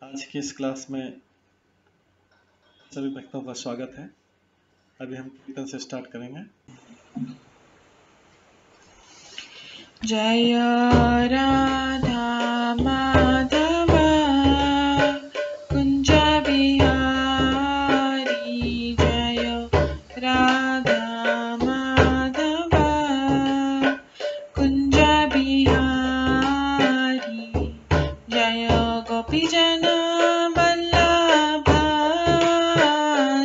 आज की इस क्लास में सभी भक्तों का स्वागत है। अभी हम कीर्तन से स्टार्ट करेंगे। जय राधा माधव कुंज बिहारी, जय राधा माधव कुंज बिहारी, जय गोपी जन वल्लभ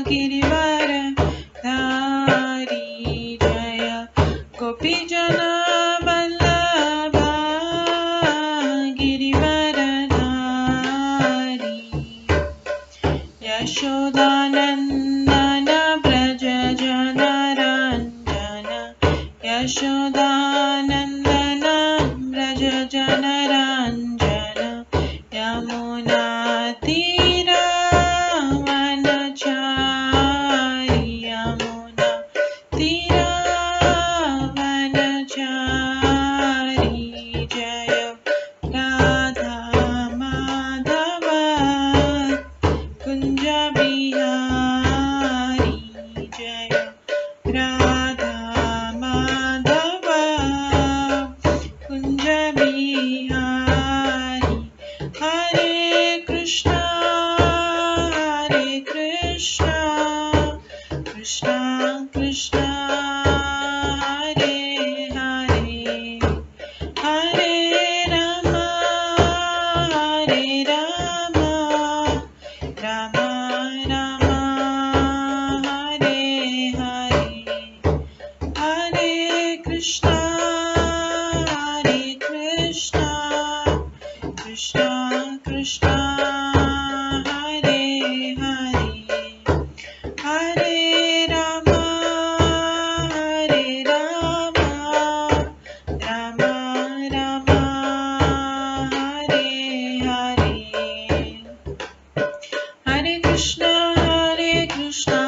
गिरिवर धारी, जय गोपी जन वल्लभ गिरिवर धारी, यशोदानंदन ब्रज जन रंजन, यशोदानंदन ब्रज जन रंजन, यमुना तीर वनचारी, यमुना तीर वनचारी, जय राधा माधव कुंज बिहारी, जय राधा माधव कुंज बिहारी, हरे कृष्णा कृष्णा कृष्णा हरे हरे, हरे राम राम राम हरे हरे, हरे कृष्णा कृष्णा कृष्णा हरे हरे, हरे राम राम राम हरे हरे, हरे कृष्णा कृष्णा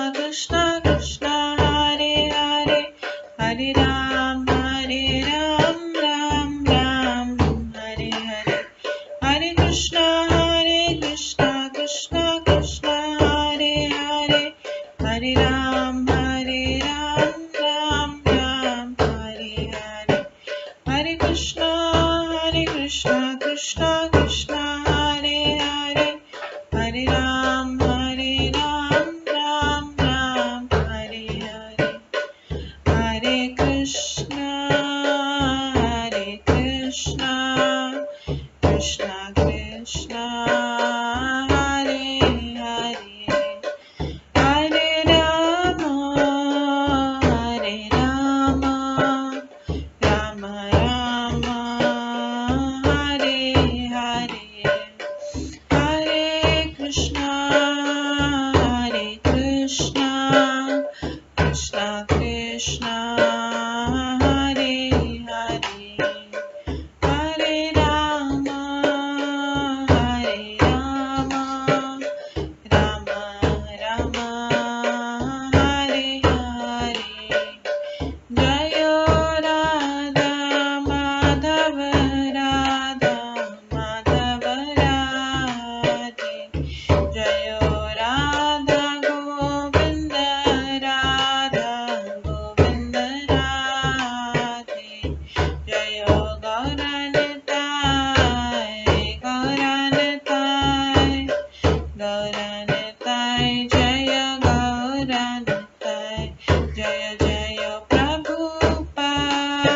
कृष्णा हरे हरे, हरे राम राम राम हरे हरे, हरे कृष्णा कृष्णा कृष्णा हरे हरे, हरे राम राम हरे हरे, हरे कृष्णा कृष्णा कृष्णा हरे हरे, हरे राम राम हरे हरे, हरे कृष्णा कृष्णा कृष्णा हरे हरे, हरे राम राम हरे हरे, हरे कृष्णा कृष्णा कृष्णा हरे हरे, हरे राम राम हरे हरे, जय राधा माधव राधे, जय राधा गोविंद राधे, जय गौरनिताय, जय गौरनिताय, जय जय प्रभुपाद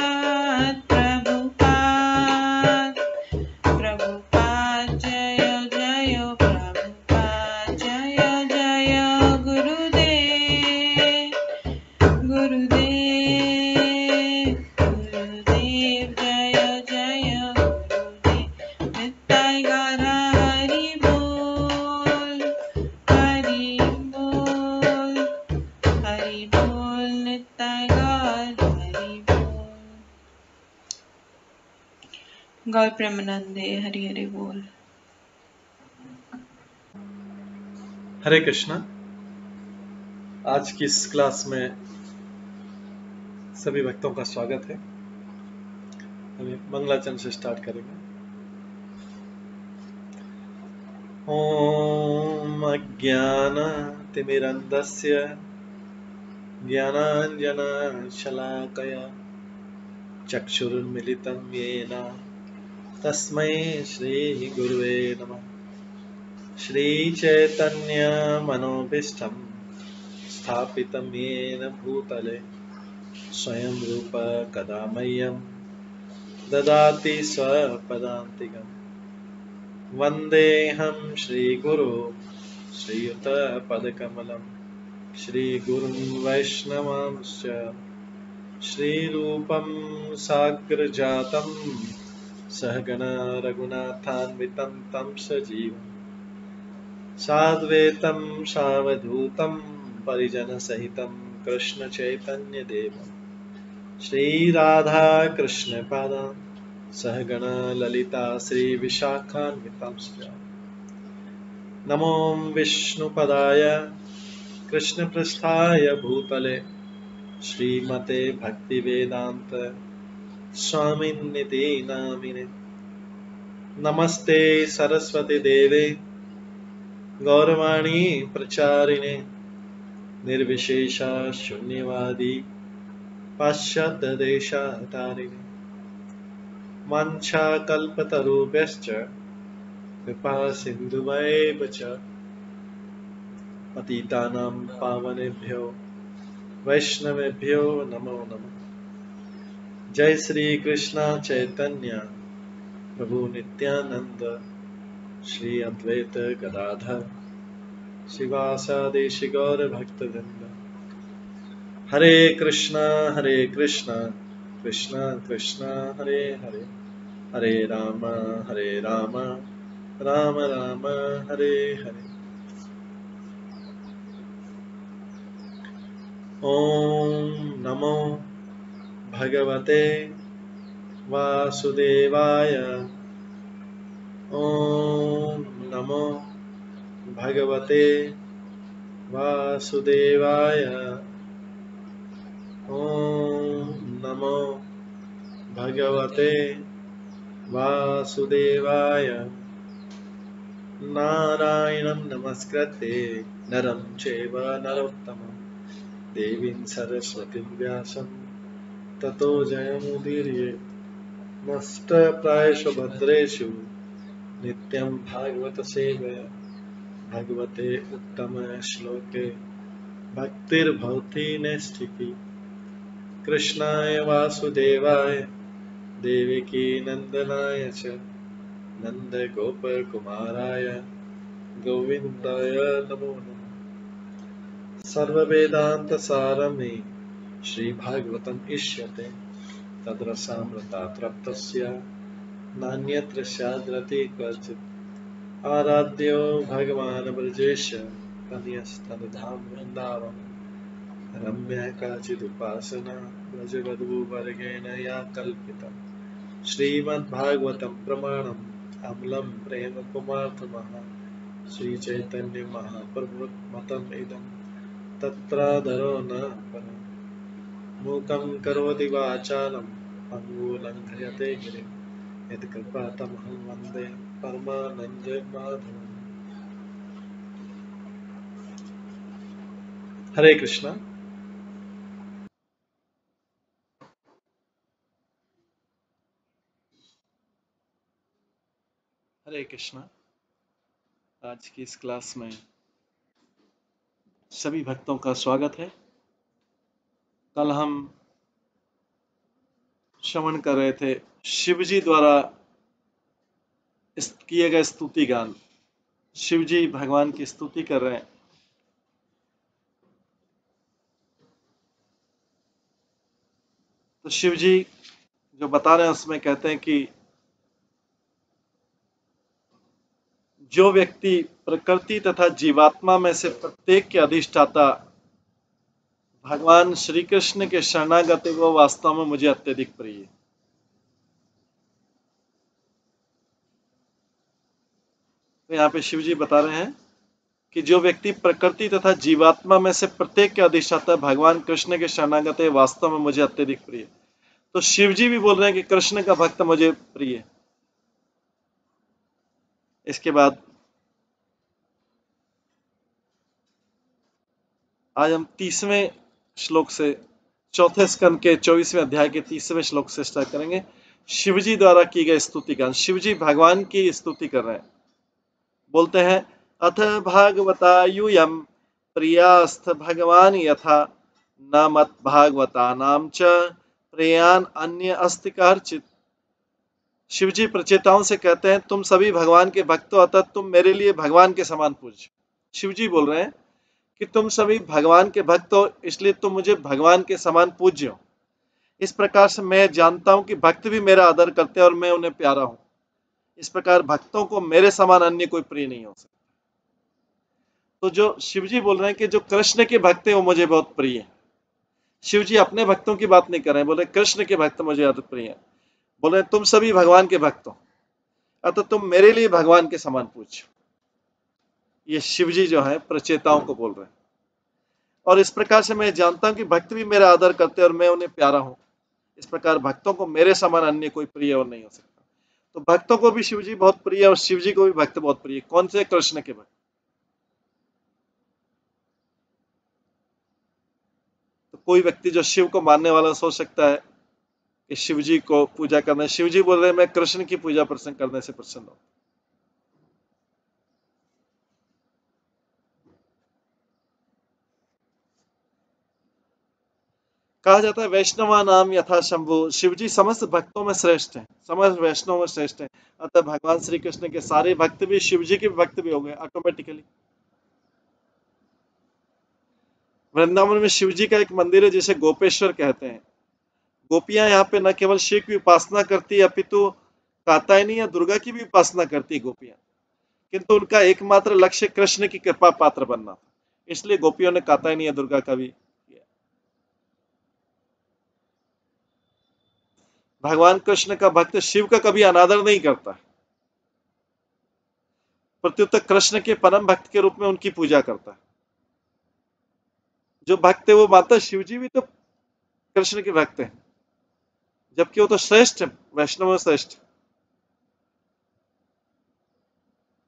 जय जय प्रभुपाद, जय जय गुरुदेव जय जय गुरुदेव, नित्य गौर हरि बोल नित्य गौर हरि बोल। गौर प्रेमानंदे हरि हरि बोल। हरे कृष्णा। आज की इस क्लास में सभी भक्तों का स्वागत है। हम मंगलाचरण से स्टार्ट करेंगे। ॐ अज्ञानतिमिरन्धस्य ज्ञानाञ्जनशलाकया चक्षुरुन्मिलितं येन तस्मै श्रीगुरुवे नमः। श्रीचैतन्यमनोभीष्टं स्थापितं येन भूतले स्वयं रूप कदा मह्यं ददाति स्वपदान्तिकम्। वन्देऽहं श्रीगुरो श्रीयुतपदकमलं श्रीगुरुं वैष्णवांश्च श्रीरूपं साग्रजातं सहगण रघुनाथान्वितं तं सजीवं साद्वैतं सावधूतं परिजनसहितं कृष्णचैतन्यदेवं श्रीराधाकृष्णपादान् सहगण ललिता श्रीविशाखान्वितांश्च। नमो विष्णुपदाय कृष्णपृष्ठाय भूतले श्रीमते भक्तिवेदान्त स्वामिन्निति नामिने। नमस्ते सरस्वती देवे गौरवाणी प्रचारिणे निर्विशेष शून्यवादी पाश्चात्य देशतारिणे। वाञ्छाकल्पतरुभ्यश्च कृपा सिन्धुभ्यैव च पतितानां पावनेभ्यो वैष्णवेभ्यो नमो नमः। जय श्री कृष्ण चैतन्य प्रभु नित्यानंद श्री अद्वैत गदाधर शिवासादि गौर भक्तवृंद। हरे कृष्णा कृष्ण कृष्ण हरे हरे, हरे राम राम राम हरे हरे। ओम नमो भगवते वासुदेवाय। ओम नमो भगवते वासुदेवाय। ओम नमो भगवते वासुदेवाय। नारायणं नमस्कृत्य नरं चैव नरोत्तमं देवीं सरस्वतीं व्यासं ततो जयमुदीरये। नष्टप्रायेषु भद्रेषु नित्यं भागवत सेवया भगवते उत्तम श्लोके भक्तिर्भवति नैष्ठिकी। कृष्णाय वासुदेवाय देवकी नंदनाय च नन्दगोपकुमाराय गोविन्दाय नमो नमः। सर्ववेदान्तसारमे श्रीभागवतम् इष्यते तद्रसामृतात् नान्यत्र स्याद्रति क्वचित्। आराध्यो भगवान् ब्रजेश तनयस्तनधाम वृन्दावन रम्या काचिदुपासना ब्रजवधूवर्गेण या कल्पिता। श्रीमद्भागवतं प्रमाणम् अम्लं प्रेम कुमार्थमः श्रीचैतन्य महाप्रभुमतम् इदं तत्रादरो न परम्। मूकं करोति वाचालं पङ्गुलङ्घयते गिरिं यत्कृपातमहं वन्दे परमानन्दमाधवम्। हरे कृष्णा। हरे कृष्णा। आज की इस क्लास में सभी भक्तों का स्वागत है। कल हम श्रवण कर रहे थे शिव जी द्वारा किए गए स्तुति गान। शिव जी भगवान की स्तुति कर रहे हैं। तो शिव जी जो बता रहे हैं उसमें कहते हैं कि जो व्यक्ति प्रकृति तथा जीवात्मा में से प्रत्येक के अधिष्ठाता भगवान श्री कृष्ण के शरणागत है वो वास्तव में मुझे अत्यधिक प्रिय है। तो यहाँ पे शिव जी बता रहे हैं कि जो व्यक्ति प्रकृति तथा जीवात्मा में से प्रत्येक के अधिष्ठाता भगवान कृष्ण के शरणागत है वास्तव में मुझे अत्यधिक प्रिय। तो शिव जी भी बोल रहे हैं कि कृष्ण का भक्त मुझे प्रिय है। इसके बाद आज हम 30वें श्लोक से, चौथे स्कंद के 24वें अध्याय के 30वें श्लोक से स्टार्ट करेंगे। शिवजी द्वारा की गई स्तुति गान। शिवजी भगवान की स्तुति कर रहे हैं। बोलते हैं, अथ भागवता यूयम प्रियास्थ भगवान यथा न मत भागवता नाम च प्रियान अन्य अस्ति कार्चित। शिवजी प्रचेताओं से कहते हैं, तुम सभी भगवान के भक्त हो, अतः तुम मेरे लिए भगवान के समान पूज्य। शिवजी बोल रहे हैं कि तुम सभी भगवान के भक्त हो, इसलिए तुम मुझे भगवान के समान पूज्य हो। इस प्रकार से मैं जानता हूं कि भक्त भी मेरा आदर करते हैं और मैं उन्हें प्यारा हूं। इस प्रकार भक्तों को मेरे समान अन्य कोई प्रिय नहीं हो सकता। तो जो शिवजी बोल रहे हैं कि जो कृष्ण के भक्त हैं वो मुझे बहुत प्रिय है। शिवजी अपने भक्तों की बात नहीं कर रहे हैं, बोले कृष्ण के भक्त मुझे अति प्रिय है। बोल रहे हैं तुम सभी भगवान के भक्त हो, अतः तुम मेरे लिए भगवान के समान पूज्य। ये शिवजी जो है प्रचेताओं को बोल रहे हैं। और इस प्रकार से मैं जानता हूं कि भक्त भी मेरा आदर करते हैं और मैं उन्हें प्यारा हूं। इस प्रकार भक्तों को मेरे समान अन्य कोई प्रिय और नहीं हो सकता। तो भक्तों को भी शिवजी बहुत प्रिय है और शिवजी को भी भक्त बहुत प्रिय। कौन से? कृष्ण के भक्त। तो कोई व्यक्ति जो शिव को मानने वाला सोच सकता है कि शिवजी को पूजा करना, शिवजी बोल रहे हैं मैं कृष्ण की पूजा प्रसन्न करने से प्रसन्न हूं। कहा जाता है वैष्णवा नाम यथा शंभु। शिवजी समस्त भक्तों में श्रेष्ठ हैं, समस्त वैष्णव में श्रेष्ठ हैं। अतः भगवान श्री कृष्ण के सारे भक्त भी शिवजी के भक्त भी हो गए ऑटोमेटिकली। वृंदावन में शिवजी का एक मंदिर है जिसे गोपेश्वर कहते हैं। गोपियां यहाँ पे न केवल शिव की उपासना करती है अपितु कात्यायनी या दुर्गा की भी उपासना करती है गोपियां, किंतु उनका एकमात्र लक्ष्य कृष्ण की कृपा पात्र बनना था। इसलिए गोपियों ने कात्यायनी या दुर्गा का भी किया। भगवान कृष्ण का भक्त शिव का कभी अनादर नहीं करता, प्रत्युत कृष्ण के परम भक्त के रूप में उनकी पूजा करता है। जो भक्त है वो माता शिवजी भी तो कृष्ण के भक्त हैं, जबकि वो तो श्रेष्ठ है, वैष्णव श्रेष्ठ।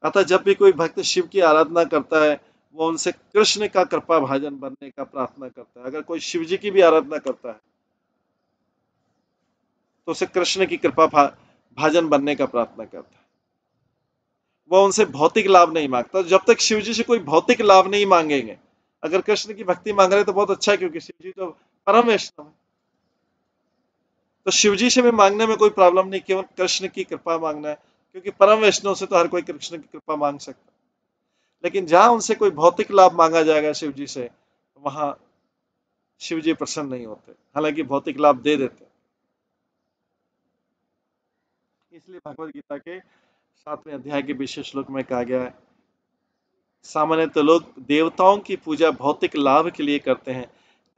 अतः जब भी कोई भक्त शिव की आराधना करता है वो उनसे कृष्ण का कृपा भाजन बनने का प्रार्थना करता है। अगर कोई शिव जी की भी आराधना करता है तो उसे कृष्ण की कृपा भाजन बनने का प्रार्थना करता है। वो उनसे भौतिक लाभ नहीं मांगता। जब तक शिव जी से कोई भौतिक लाभ नहीं मांगेंगे, अगर कृष्ण की भक्ति मांग रहे तो बहुत अच्छा है, क्योंकि शिव जी तो परम वैष्णव है। तो शिव जी से भी मांगने में कोई प्रॉब्लम नहीं, केवल कृष्ण की कृपा मांगना है, क्योंकि परम वैष्णव से तो हर कोई कृष्ण की कृपा मांग सकता है। लेकिन जहां उनसे कोई भौतिक लाभ मांगा जाएगा शिव जी से, वहां शिव जी प्रसन्न नहीं होते, हालांकि भौतिक लाभ दे देते। इसलिए भगवत गीता के 7वें अध्याय के विशेष श्लोक में कहा गया है, सामान्यतः लोग देवताओं की पूजा भौतिक लाभ के लिए करते हैं।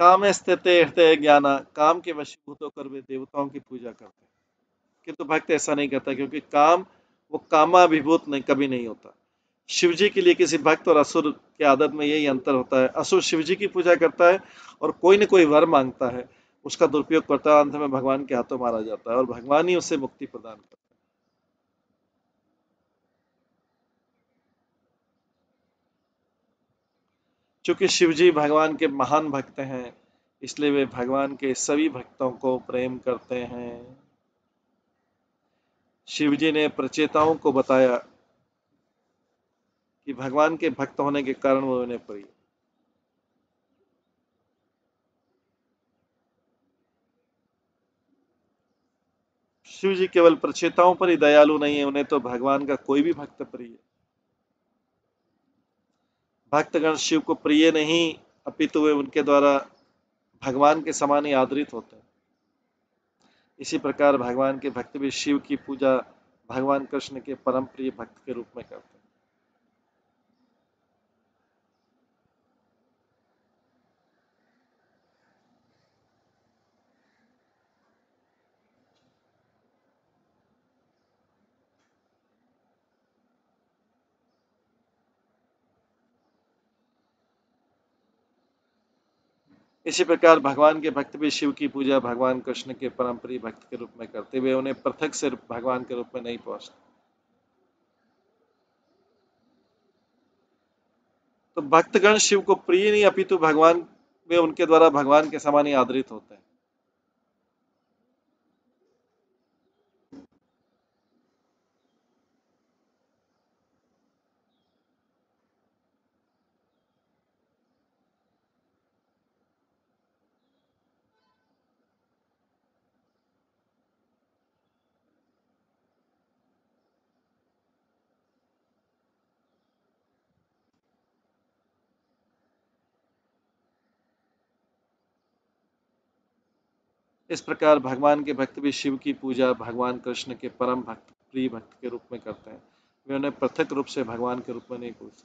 काम स्थित हृदय ज्ञाना, काम के वशीभूत होकर वे देवताओं की पूजा करते हैं। किंतु भक्त ऐसा नहीं करता, क्योंकि काम वो कामाभिभूत नहीं, कभी नहीं होता। शिवजी के लिए किसी भक्त और असुर के आदत में यही अंतर होता है। असुर शिवजी की पूजा करता है और कोई न कोई वर मांगता है, उसका दुरुपयोग करता है, अंत में भगवान के हाथों मारा जाता है और भगवान ही उसे मुक्ति प्रदान करता है। चूंकि शिवजी भगवान के महान भक्त हैं, इसलिए वे भगवान के सभी भक्तों को प्रेम करते हैं। शिवजी ने प्रचेताओं को बताया कि भगवान के भक्त होने के कारण वो उन्हें प्रिय। शिव जी केवल प्रचेताओं पर ही दयालु नहीं है, उन्हें तो भगवान का कोई भी भक्त प्रिय है। भक्तगण शिव को प्रिय नहीं, अपितु वे उनके द्वारा भगवान के समान ही आदरित होते हैं। इसी प्रकार भगवान के भक्त भी शिव की पूजा भगवान कृष्ण के परम प्रिय भक्त के रूप में करते हैं। इसी प्रकार भगवान के भक्त भी शिव की पूजा भगवान कृष्ण के परम प्रिय भक्त के रूप में करते हुए उन्हें पृथक से भगवान के रूप में नहीं पहुंचते। तो भक्तगण शिव को प्रिय नहीं अपितु भगवान वे उनके द्वारा भगवान के समान ही आदरित होते हैं। इस प्रकार भगवान के भक्त भी शिव की पूजा भगवान कृष्ण के परम भक्त प्रिय भक्त के रूप में करते हैं। वे उन्हें पृथक रूप से भगवान के रूप में नहीं पूजते।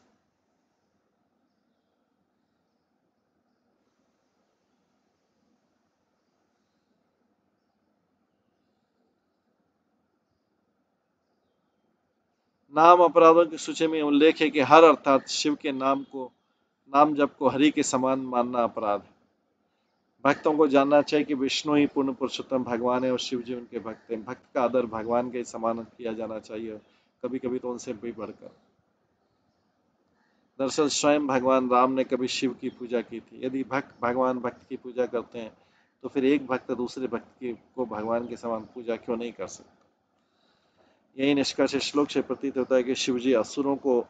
नाम अपराधों की सूची में उल्लेख है कि हर अर्थात शिव के नाम जप को हरि के समान मानना अपराध है। भक्तों को जानना चाहिए कि विष्णु ही पूर्ण पुरुषोत्तम भगवान है और शिव जी उनके भक्त हैं। भक्त का आदर भगवान के समान किया जाना चाहिए, कभी कभी तो उनसे भी बढ़कर। दरअसल स्वयं भगवान राम ने कभी शिव की पूजा की थी। यदि भगवान भक्त की पूजा करते हैं तो फिर एक भक्त दूसरे भक्त को भगवान के समान पूजा क्यों नहीं कर सकता। यही निष्कर्ष श्लोक से प्रतीत होता है कि शिवजी असुरों को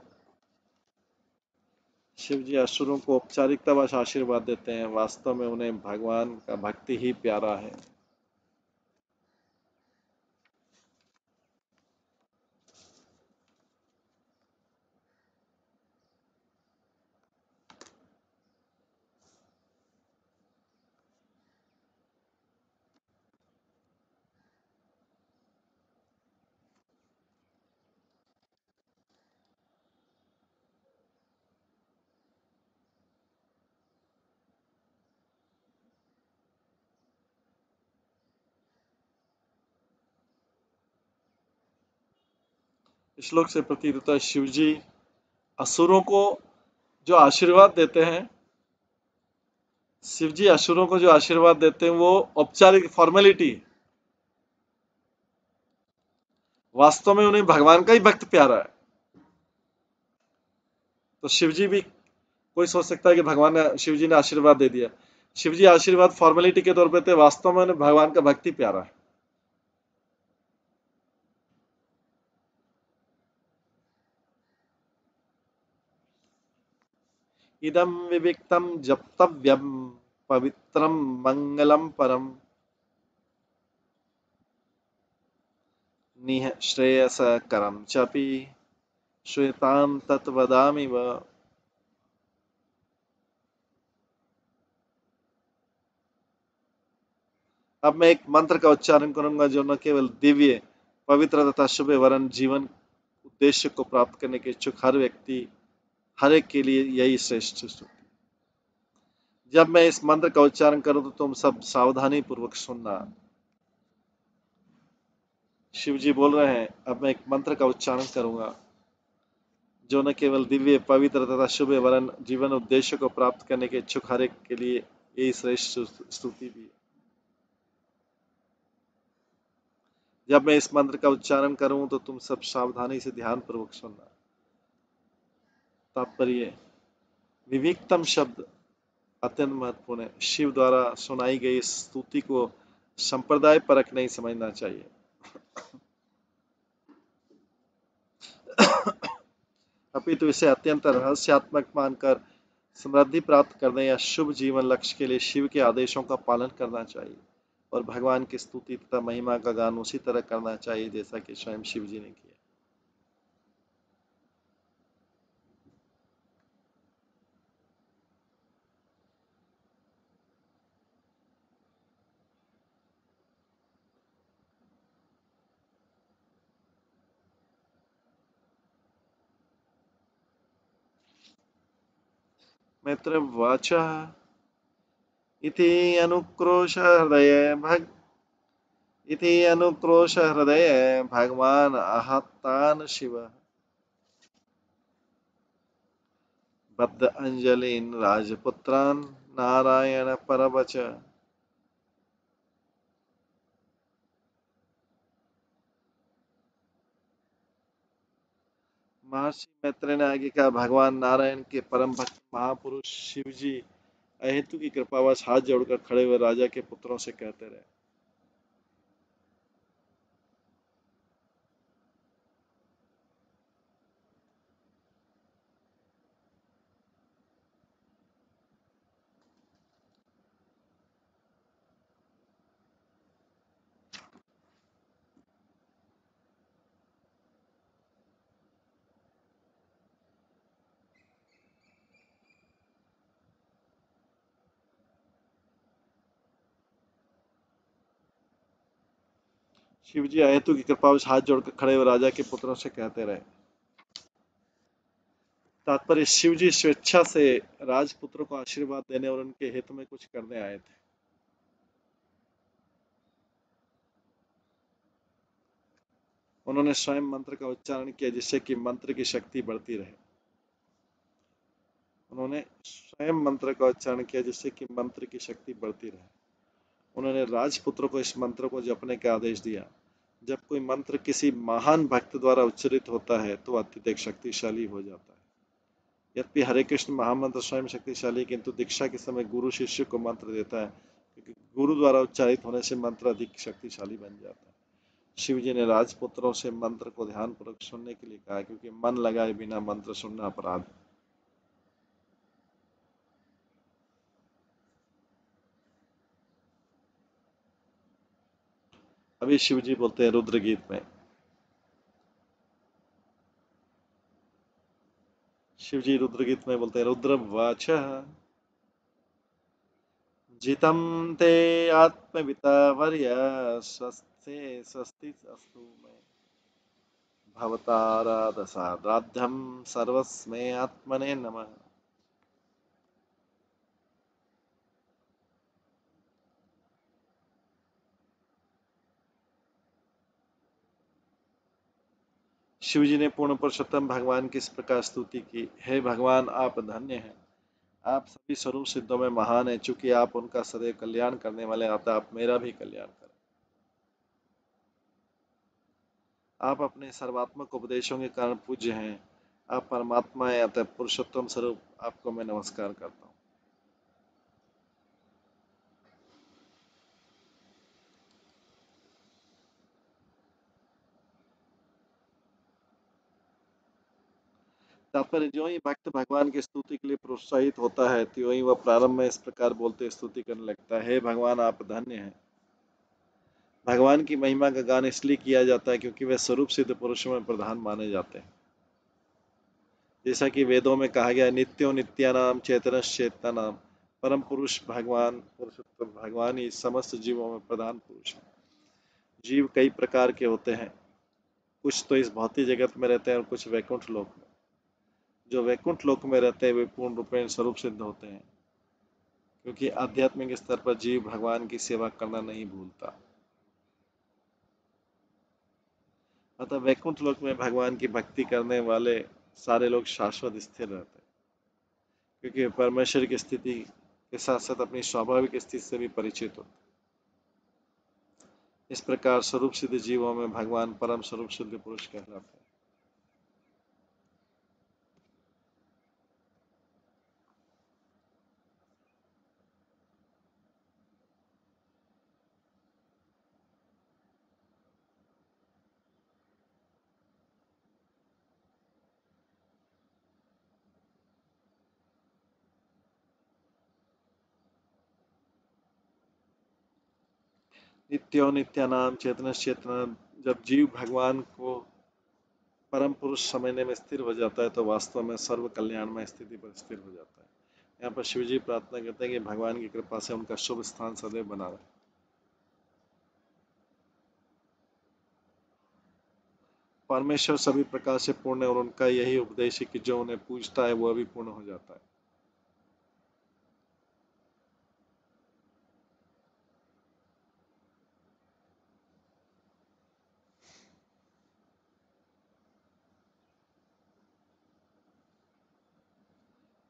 औपचारिकतावश आशीर्वाद देते हैं, वास्तव में उन्हें भगवान का भक्ति ही प्यारा है। श्लोक से प्रतीत होता है शिवजी असुरों को जो आशीर्वाद देते हैं शिवजी असुरों को जो आशीर्वाद देते हैं वो औपचारिक फॉर्मेलिटी, वास्तव में उन्हें भगवान का ही भक्त प्यारा है। तो शिवजी भी कोई सोच सकता है कि भगवान ने शिवजी ने आशीर्वाद दे दिया। शिवजी आशीर्वाद फॉर्मेलिटी के तौर पे थे, वास्तव में उन्हें भगवान का भक्ति प्यारा है। इदम विविक्तम जप्तव्यम पवित्रम मंगलम परम निह श्रेयस करम चपि श्वेताम तत्वदामि व। अब मैं एक मंत्र का उच्चारण करूंगा जो न केवल दिव्य पवित्र तथा शुभ वरन जीवन उद्देश्य को प्राप्त करने के इच्छुक हर एक के लिए यही श्रेष्ठ स्तुति। जब मैं इस मंत्र का उच्चारण करूं तो तुम सब सावधानी पूर्वक सुनना। शिव जी बोल रहे हैं, अब मैं एक मंत्र का उच्चारण करूंगा जो न केवल दिव्य पवित्र तथा शुभ वरन जीवन उद्देश्य को प्राप्त करने के इच्छुक हर एक के लिए यही श्रेष्ठ स्तुति भी है। जब मैं इस मंत्र का उच्चारण करूं तो तुम सब सावधानी से ध्यान पूर्वक सुनना। तात्पर्य, विविक्तम शब्द अत्यंत महत्वपूर्ण है। शिव द्वारा सुनाई गई स्तुति को संप्रदाय परक नहीं समझना चाहिए, अपितु इसे अत्यंत रहस्यात्मक मानकर समृद्धि प्राप्त करने या शुभ जीवन लक्ष्य के लिए शिव के आदेशों का पालन करना चाहिए और भगवान की स्तुति तथा महिमा का गान उसी तरह करना चाहिए जैसा कि स्वयं शिव जी ने किया। मैत्र वाचा इति अनुक्रोश हृदय भगवान आहतान शिव बद्ध अंजलिन राजपुत्रान नारायण परवच। महर्षि मैत्रेय ने आगे कहा, भगवान नारायण के परम भक्त महापुरुष शिव जी अहेतु की कृपावश हाथ जोड़कर खड़े हुए राजा के पुत्रों से कहते रहे, शिव जी अहेतु की कृपावश हाथ जोड़कर खड़े हुए राजा के पुत्रों से कहते रहे। तात्पर्य, शिव जी स्वेच्छा से राजपुत्रों को आशीर्वाद देने और उनके हित में कुछ करने आए थे। उन्होंने स्वयं मंत्र का उच्चारण किया जिससे कि मंत्र की शक्ति बढ़ती रहे। उन्होंने स्वयं मंत्र का उच्चारण किया जिससे कि मंत्र की शक्ति बढ़ती रहे। उन्होंने राजपुत्रों को इस मंत्र को जपने का आदेश दिया। जब कोई मंत्र किसी महान भक्त द्वारा उच्चारित होता है तो अत्यधिक शक्तिशाली हो जाता है। यद्यपि हरे कृष्ण महामंत्र स्वयं शक्तिशाली, किंतु दीक्षा के समय गुरु शिष्य को मंत्र देता है क्योंकि गुरु द्वारा उच्चारित होने से मंत्र अधिक शक्तिशाली बन जाता है। शिव जी ने राजपुत्रों से मंत्र को ध्यानपूर्वक सुनने के लिए कहा क्योंकि मन लगाए बिना मंत्र सुनना अपराध है। अभी शिव जी बोलते हैं रुद्र गीत में। शिव जी रुद्र गीत में बोलते हैं, रुद्र वाच जितं ते आत्मविता वर्य स्वस्ते स्वस्ति अस्तु मे भवताराधसाराध्यं सर्वस्मै आत्मने नमः। शिव जी ने पूर्ण पुरुषोत्तम भगवान की इस प्रकार स्तुति की, हे भगवान आप धन्य हैं, आप सभी स्वरूप सिद्धों में महान हैं। चूंकि आप उनका सदैव कल्याण करने वाले, अतः आप मेरा भी कल्याण करें। आप अपने सर्वात्मक उपदेशों के कारण पूज्य हैं। आप परमात्मा हैं, अतः पुरुषोत्तम स्वरूप आपको मैं नमस्कार करता हूँ। तात्पर्य, जो ही भक्त भगवान की स्तुति के लिए प्रोत्साहित होता है तो ही वह प्रारंभ में इस प्रकार बोलते स्तुति करने लगता है, हे भगवान आप धन्य हैं। भगवान की महिमा का गान इसलिए किया जाता है क्योंकि वे स्वरूप सिद्ध पुरुषों में प्रधान माने जाते हैं। जैसा कि वेदों में कहा गया, नित्यो नित्यानाम चेतनश्चेतनाम, परम पुरुष भगवान पुरुषोत्तम भगवान ही समस्त जीवों में प्रधान पुरुष है। जीव कई प्रकार के होते हैं, कुछ तो इस भौतिक जगत में रहते हैं और कुछ वैकुंठ लोक में। जो वैकुंठ लोक में रहते हैं वे पूर्ण रूपेण स्वरूप सिद्ध होते हैं क्योंकि आध्यात्मिक स्तर पर जीव भगवान की सेवा करना नहीं भूलता। अतः वैकुंठ लोक में भगवान की भक्ति करने वाले सारे लोग शाश्वत स्थिर रहते हैं क्योंकि वे परमेश्वर की स्थिति के साथ साथ अपनी स्वाभाविक स्थिति से भी परिचित होते हैं। इस प्रकार स्वरूप सिद्ध जीवों में भगवान परम स्वरूप सिद्ध पुरुष कहलाते हैं। नित्यो नित्यानाम चेतन, जब जीव भगवान को परम पुरुष समझने में स्थिर हो जाता है तो वास्तव में सर्व कल्याण में स्थिति पर स्थिर हो जाता है। यहाँ पर शिव जी प्रार्थना करते हैं कि भगवान की कृपा से उनका शुभ स्थान सदैव बना रहे। परमेश्वर सभी प्रकार से पूर्ण है और उनका यही उपदेश है कि जो उन्हें पूजता है वह भी पूर्ण हो जाता है।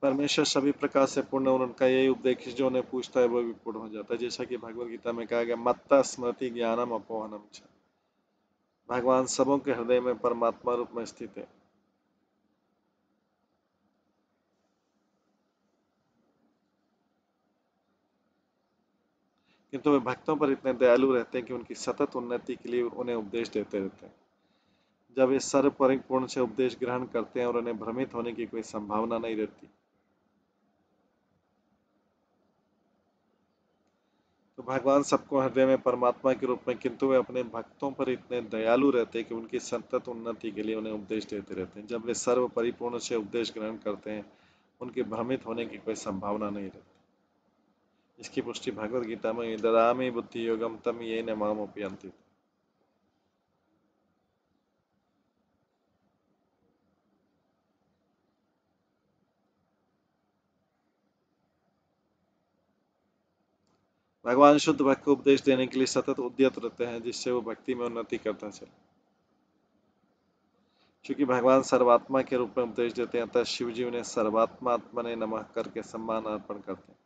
परमेश्वर सभी प्रकार से पूर्ण और उनका यही उपदेश है जो उन्हें पूजता है वह भी पूर्ण हो जाता है। जैसा कि भगवत गीता में कहा गया, मत्ता स्मृति ज्ञानम अपोहनम च, भगवान सबों के हृदय में परमात्मा रूप में स्थित है। किंतु वे भक्तों पर इतने दयालु रहते हैं कि उनकी सतत उन्नति के लिए उन्हें उपदेश देते रहते हैं। जब वे सर्व परिपूर्ण से उपदेश ग्रहण करते हैं और उन्हें भ्रमित होने की कोई संभावना नहीं रहती, तो भगवान सबको हृदय में परमात्मा के रूप में, किंतु वे अपने भक्तों पर इतने दयालु रहते हैं कि उनकी सतत उन्नति के लिए उन्हें उपदेश देते रहते हैं। जब वे सर्व परिपूर्ण से उपदेश ग्रहण करते हैं, उनके भ्रमित होने की कोई संभावना नहीं रहती। इसकी पुष्टि भगवद गीता में ददामि बुद्धि योगम तम ये न माम उपयंति। भगवान शुद्ध भक्त को उपदेश देने के लिए सतत उद्यत रहते हैं, जिससे वो भक्ति में उन्नति करता चले। क्योंकि भगवान सर्वात्मा के रूप में उपदेश देते हैं, अतः शिव जी उन्हें सर्वात्मा आत्मने नमः करके सम्मान अर्पण करते हैं।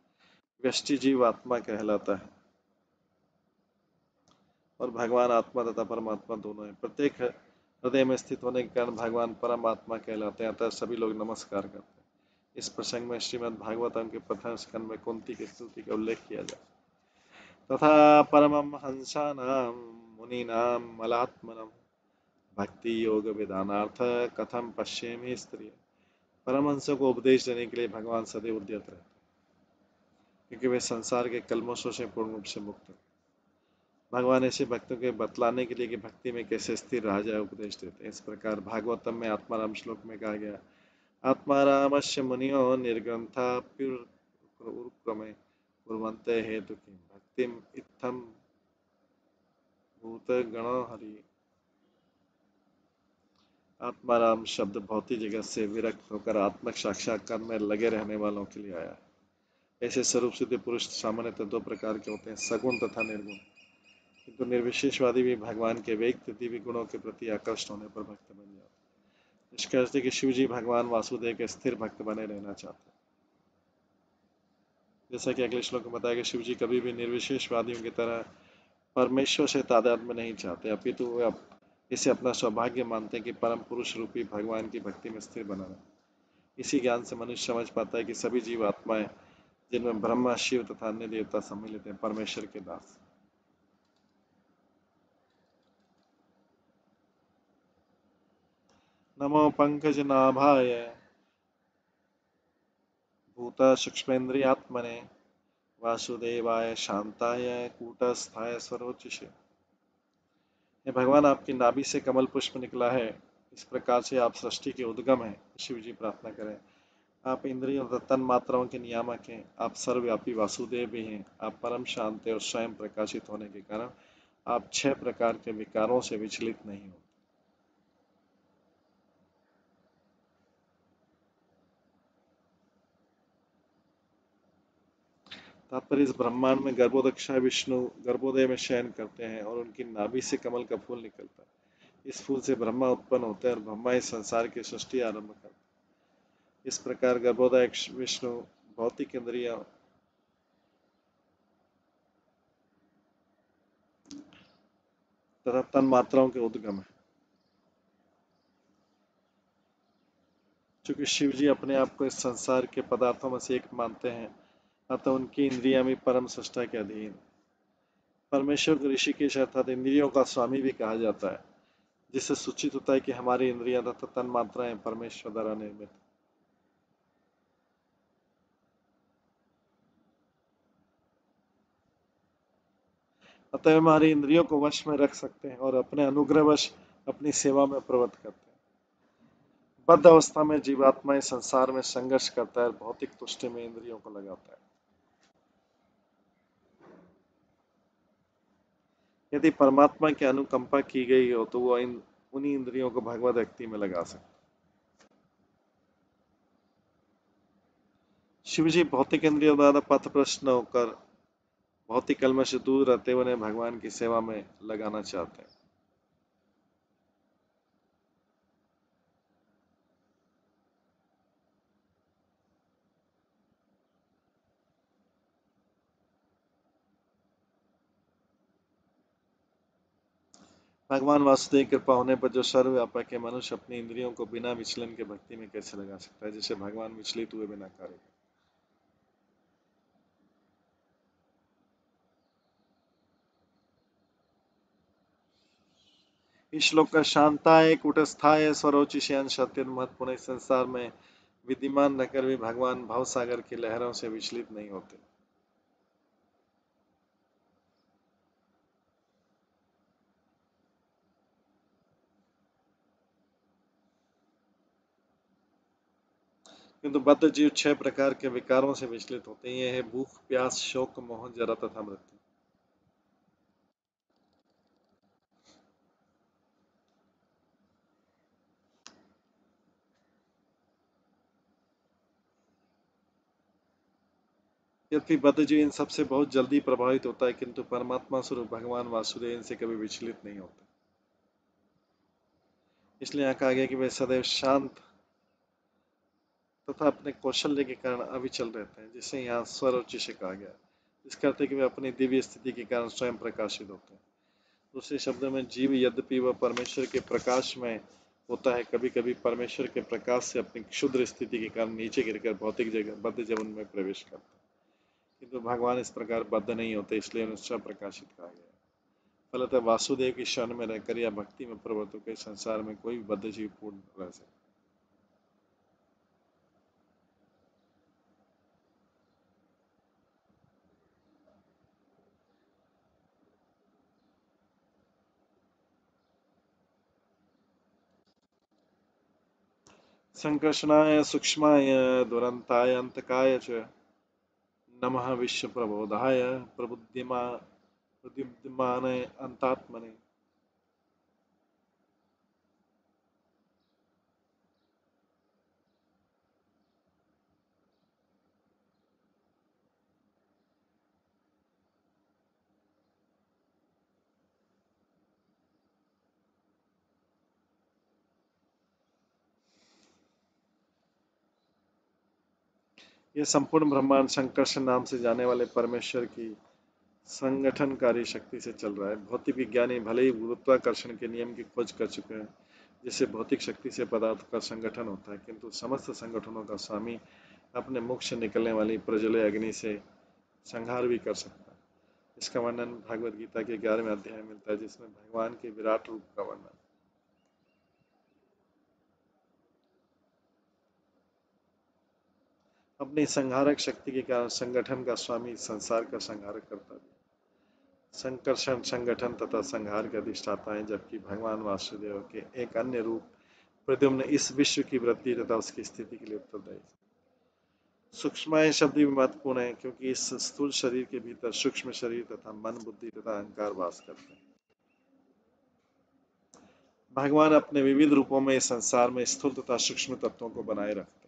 व्यष्टि जीव आत्मा कहलाता है और भगवान आत्मा तथा परमात्मा दोनों है। प्रत्येक हृदय में स्थित होने के कारण भगवान परमात्मा कहलाते हैं, अतः सभी लोग नमस्कार करते हैं। इस प्रसंग में श्रीमद् भागवतम के प्रथम स्कंद में कुंती की स्तुति का उल्लेख किया जाए। तथा परमं हंसानां मुनीनां मलात्मनम् भक्ति योग विधानार्थ कथम पश्येमि स्त्रिय। परमहंसों को उपदेश देने के लिए भगवान सदैव उद्यत रहते हैं, क्योंकि वे संसार के कल्मशों से पूर्ण रूप से मुक्त हैं। भगवान ऐसे भक्तों के बतलाने के लिए कि भक्ति में कैसे स्थिर रहा जाए उपदेश देते हैं। इस प्रकार भागवतम में आत्माराम श्लोक में कहा गया, आत्मारामस्य मुनियो निर्ग्रंथाप्युर्क्रमे कुर्वन्ते हेतु किं भक्तिम इत्थम भूत गणो हरि। आत्माराम शब्द भौतिक जगत से विरक्त होकर आत्मक साक्षात्कार में लगे रहने वालों के लिए आया है। ऐसे स्वरूप सिद्ध पुरुष सामान्यतः दो प्रकार के होते हैं, सगुण तथा निर्गुण। किंतु निर्विशेषवादी भी भगवान के वैयक्तिक दिव्य गुणों के प्रति आकृष्ट होने पर भक्त बन जाते हैं। इसका अर्थ है कि शिव जी भगवान वासुदेव के स्थिर भक्त बने रहना चाहते हैं। जैसा कि अगले श्लोक में बताया कि शिव जी कभी भी निर्विशेषवादियों की तरह परमेश्वर से तादात्म्य नहीं चाहते, अपितु वे इसे अपना सौभाग्य मानते हैं कि परम पुरुष रूपी भगवान की भक्ति में स्थिर बना रहे। इसी ज्ञान से मनुष्य समझ पाता है कि सभी जीव आत्माएं, जिनमें ब्रह्मा, शिव तथा अन्य देवता सम्मिलित हैं, परमेश्वर के दास। नमो पंकज नाभाय भूत सूक्ष्मेन्द्रियात्मने वासुदेवाय शांताय कूटस्थाय सर्वोच्चसे। ये भगवान, आपकी नाभि से कमल पुष्प निकला है, इस प्रकार से आप सृष्टि के उद्गम हैं। शिव जी प्रार्थना करें। आप इंद्रियों तथा तन मात्राओं के नियामक हैं, आप सर्वव्यापी वासुदेव भी हैं। आप परम शांत और स्वयं प्रकाशित होने के कारण आप 6 प्रकार के विकारों से विचलित नहीं हो। तात्पर्य, इस ब्रह्मांड में गर्भोदक्षा विष्णु गर्भोदय में शयन करते हैं और उनकी नाभि से कमल का फूल निकलता है। इस फूल से ब्रह्मा उत्पन्न होते हैं और ब्रह्मा इस संसार की सृष्टि आरंभ करते हैं। इस प्रकार गर्भोदय विष्णु भौतिक इंद्रियों तथा तन मात्राओं के उद्गम है। चूंकि शिव जी अपने आप को इस संसार के पदार्थों में से एक मानते हैं, अतः उनकी इंद्रियां भी परम सृष्टा के अधीन। परमेश्वर को ऋषिकेश अर्थात इंद्रियों का स्वामी भी कहा जाता है, जिससे सूचित होता है कि हमारी इंद्रियां तथा तन मात्राएं परमेश्वर द्वारा निर्मित। अतः हमारी इंद्रियों को वश में रख सकते हैं और अपने अनुग्रहवश अपनी सेवा में प्रवृत्त करते हैं। बद्ध अवस्था में जीवात्मा इस संसार में संघर्ष करता है और भौतिक तुष्टि में इंद्रियों को लगाता है। यदि परमात्मा की अनुकंपा की गई हो तो वह उन्हीं इंद्रियों को भगवत भक्ति में लगा सकता है। शिव जी भौतिक इंद्रियों द्वारा पथभ्रष्ट न होकर भौतिक कलमश से दूर रहते हुए उन्हें भगवान की सेवा में लगाना चाहते हैं। भगवान वासुदेव कृपा होने पर जो सर्वव्यापक है, मनुष्य अपनी इंद्रियों को बिना विचलन के भक्ति में कैसे लगा सकता है, जिसे भगवान विचलित हुए बिना कार्य। इस श्लोक का शांताय कूटस्थाय स्वरोचिषयन सत्य महत्वपूर्ण संसार में विद्यमान रहकर भी भगवान भवसागर की लहरों से विचलित नहीं होते। किंतु बद्ध जीव 6 प्रकार के विकारों से विचलित होते हैं। ये है भूख, प्यास, शोक, मोह, जरा तथा मृत्यु। यद्यपि बद्ध जीव इन सबसे बहुत जल्दी प्रभावित होता है, किंतु परमात्मा स्वरूप भगवान वासुदेव इनसे कभी विचलित नहीं होते। इसलिए यहाँ कहा गया कि वे सदैव शांत तथा अपने कौशल्य के कारण अविचल रहते हैं, जिसे यहाँ स्वरोचि से कहा गया। इसका अर्थ है कि वे अपनी दिव्य स्थिति के कारण स्वयं प्रकाशित होते हैं। दूसरे शब्दों में जीव यद्यपि वह परमेश्वर के प्रकाश में होता है, कभी कभी परमेश्वर के प्रकाश से अपनी क्षुद्र स्थिति के कारण नीचे गिरकर भौतिक जगह बद्ध जीवन में प्रवेश करता है, किंतु भगवान इस प्रकार बद्ध नहीं होते, इसलिए उन्हें स्वप्रकाशित कहा गया। फलतः वासुदेव की शरण में रहकर या भक्ति में प्रवृत्त होकर संसार में कोई भी बद्ध जीव पूर्ण रह सकता। संकर्षणाय सूक्ष्माय दुरंताय अंतकाय च नमः विश्व प्रबोधाय प्रबुद्धिमान अंतात्मने। यह संपूर्ण ब्रह्मांड संकर्षण नाम से जाने वाले परमेश्वर की संगठनकारी शक्ति से चल रहा है। भौतिक विज्ञानी भले ही गुरुत्वाकर्षण के नियम की खोज कर चुके हैं, जिससे भौतिक शक्ति से पदार्थ का संगठन होता है, किंतु समस्त संगठनों का स्वामी अपने मुख से निकलने वाली प्रज्वलय अग्नि से संहार भी कर सकता है। इसका वर्णन भागवत गीता के 11वें अध्याय में मिलता है, जिसमें भगवान के विराट रूप का वर्णन। अपनी संहारक शक्ति के कारण संगठन का स्वामी संसार का संहार करता है। संकर्षण संगठन तथा संहार के अधिष्ठाता हैं, जबकि भगवान वासुदेव के एक अन्य रूप प्रद्युम्न इस विश्व की वृद्धि तथा उसकी स्थिति के लिए उत्तरदायी। सूक्ष्म शब्द भी महत्वपूर्ण है, क्योंकि इस स्थूल शरीर के भीतर सूक्ष्म शरीर तथा मन, बुद्धि तथा अहंकार वास करते हैं। भगवान अपने विविध रूपों में इस संसार में स्थूल तथा सूक्ष्म तत्वों को बनाए रखते हैं।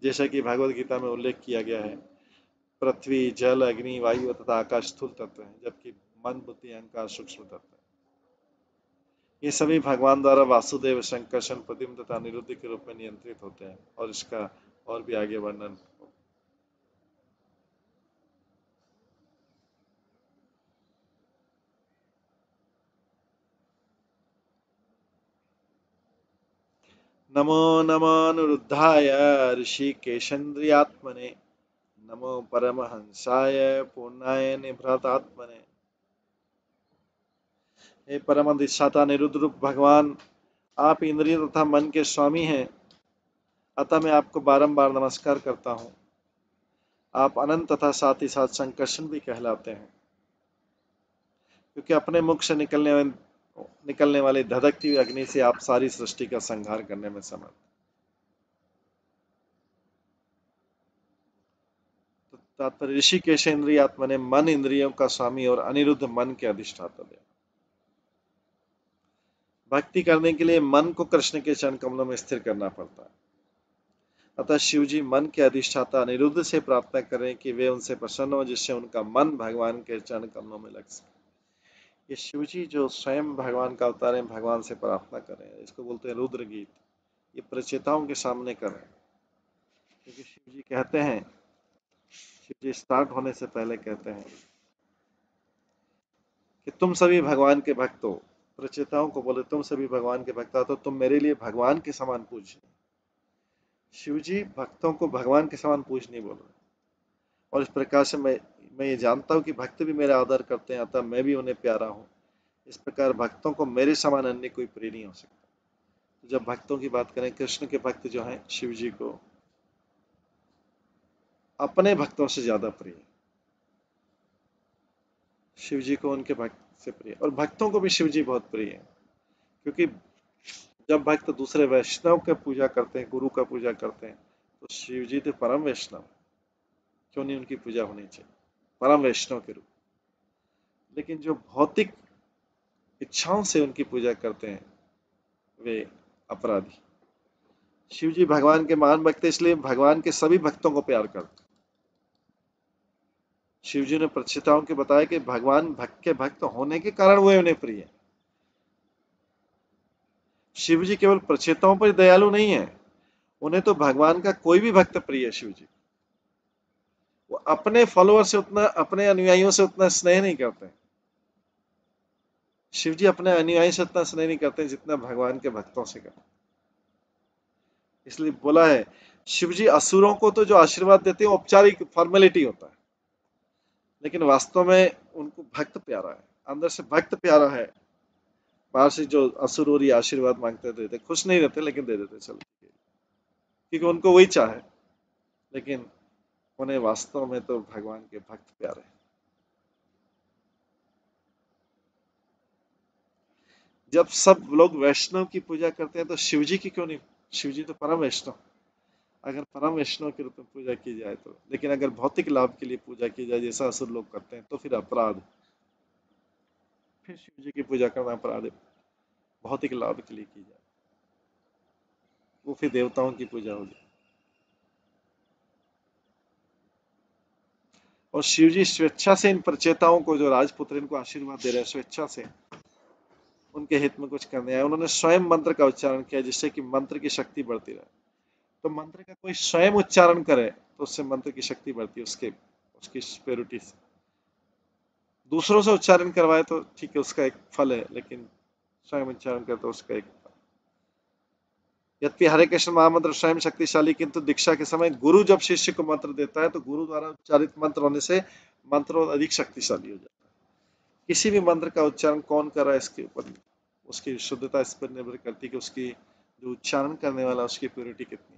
जैसा कि भगवत गीता में उल्लेख किया गया है, पृथ्वी, जल, अग्नि, वायु तथा आकाश स्थूल तत्व हैं, जबकि मन, बुद्धि, अहंकार सूक्ष्म तत्व हैं। ये सभी भगवान द्वारा वासुदेव, संकर्षण, प्रद्युम्न तथा अनिरुद्ध के रूप में नियंत्रित होते हैं, और इसका और भी आगे वर्णन। नमो नमोऽनुरुद्धाय ऋषिकेशेन्द्रियात्मने, नमो परमहंसाय पूर्णाय निभृतात्मने। हे परम अधिष्ठाता निरुद्ध रूप भगवान, आप इंद्रिय तथा मन के स्वामी हैं, अतः मैं आपको बारंबार नमस्कार करता हूँ। आप अनंत तथा साथ ही साथ संकर्षण भी कहलाते हैं, क्योंकि अपने मुख से निकलने वाली धधकती हुई अग्नि से आप सारी सृष्टि का संहार करने में समर्थ। तो तात्पर्य ऋषिकेश इंद्रियात्मा ने मन इंद्रियों का स्वामी और अनिरुद्ध मन के अधिष्ठाता है। भक्ति करने के लिए मन को कृष्ण के चरण कमलों में स्थिर करना पड़ता है। अतः शिवजी मन के अधिष्ठाता अनिरुद्ध से प्रार्थना करें कि वे उनसे प्रसन्न हो, जिससे उनका मन भगवान के चरण कमलों में लग सके। ये शिवजी जो स्वयं भगवान का अवतार है, भगवान से प्रार्थना करें, इसको बोलते हैं रुद्र गीत। ये प्रचेताओं के सामने करें, क्योंकि शिवजी कहते हैं, शिवजी स्टार्ट होने से पहले कहते हैं कि तुम सभी भगवान के भक्त हो। प्रचेताओं को बोले तुम सभी भगवान के भक्त हो, तो तुम मेरे लिए भगवान के समान पूज्य। शिवजी भक्तों को भगवान के समान पूज्य नहीं बोल रहे। और इस प्रकार से मैं ये जानता हूं कि भक्त भी मेरा आदर करते हैं, अतः मैं भी उन्हें प्यारा हूं। इस प्रकार भक्तों को मेरे समान अन्य कोई प्रिय नहीं हो सकता। तो जब भक्तों की बात करें, कृष्ण के भक्त जो हैं शिव जी को अपने भक्तों से ज्यादा प्रिय, शिव जी को उनके भक्त से प्रिय, और भक्तों को भी शिव जी बहुत प्रिय है। क्योंकि जब भक्त दूसरे वैष्णव का पूजा करते हैं, गुरु का पूजा करते हैं, तो शिव जी तो परम वैष्णव, क्यों नहीं उनकी पूजा होनी चाहिए परम वैष्णव के रूप। लेकिन जो भौतिक इच्छाओं से उनकी पूजा करते हैं वे अपराधी। शिव जी भगवान के महान भक्त, इसलिए भगवान के सभी भक्तों को प्यार करते हैं। शिव जी ने परीक्षिताओं को बताया कि भगवान भक्त के भक्त होने के कारण वो उन्हें प्रिय है। शिव जी केवल परीक्षिताओं पर दयालु नहीं है, उन्हें तो भगवान का कोई भी भक्त प्रिय है। शिव जी वो अपने फॉलोअर से उतना, अपने अनुयायियों से उतना स्नेह नहीं करते। शिव जी अपने अनुयायी से उतना स्नेह नहीं करते जितना भगवान के भक्तों से करते। इसलिए बोला है शिव जी असुरों को तो जो आशीर्वाद देते हैं औपचारिक फॉर्मेलिटी होता है, लेकिन वास्तव में उनको भक्त प्यारा है, अंदर से भक्त प्यारा है। बाहर से जो असुर और आशीर्वाद मांगते देते, खुश नहीं रहते लेकिन दे देते चलो, क्योंकि उनको वही चाहे, लेकिन उन्हें वास्तव में तो भगवान के भक्त प्यारे हैं। जब सब लोग वैष्णव की पूजा करते हैं तो शिव जी की क्यों नहीं? शिव जी तो परम वैष्णव, अगर परम वैष्णव के रूप में पूजा की जाए तो। लेकिन अगर भौतिक लाभ के लिए पूजा की जाए जैसा असुर लोग करते हैं तो फिर अपराध, फिर शिव जी की पूजा करना अपराध है। भौतिक लाभ के लिए की जाए वो फिर देवताओं की पूजा हो जाए। और शिव जी स्वेच्छा से इन प्रचेताओं को, जो राजपुत्र इनको आशीर्वाद दे रहे हैं, स्वेच्छा से उनके हित में कुछ करने आए। उन्होंने स्वयं मंत्र का उच्चारण किया जिससे कि मंत्र की शक्ति बढ़ती रहे। तो मंत्र का कोई स्वयं उच्चारण करे तो उससे मंत्र की शक्ति बढ़ती है, उसकी स्पिरिटी से। दूसरों से उच्चारण करवाए तो ठीक है, उसका एक फल है, लेकिन स्वयं उच्चारण करे तो उसका एक फल। यद्यपि हरे कृष्ण महामंत्र स्वयं शक्तिशाली, किंतु दीक्षा के समय गुरु जब शिष्य को मंत्र देता है तो गुरु द्वारा उच्चारित मंत्र होने से मंत्र अधिक शक्तिशाली हो जाता है। किसी भी मंत्र का उच्चारण कौन कर रहा है इसके ऊपर, उसकी शुद्धता इस पर निर्भर करती है कि उसकी जो उच्चारण करने वाला उसकी प्योरिटी कितनी।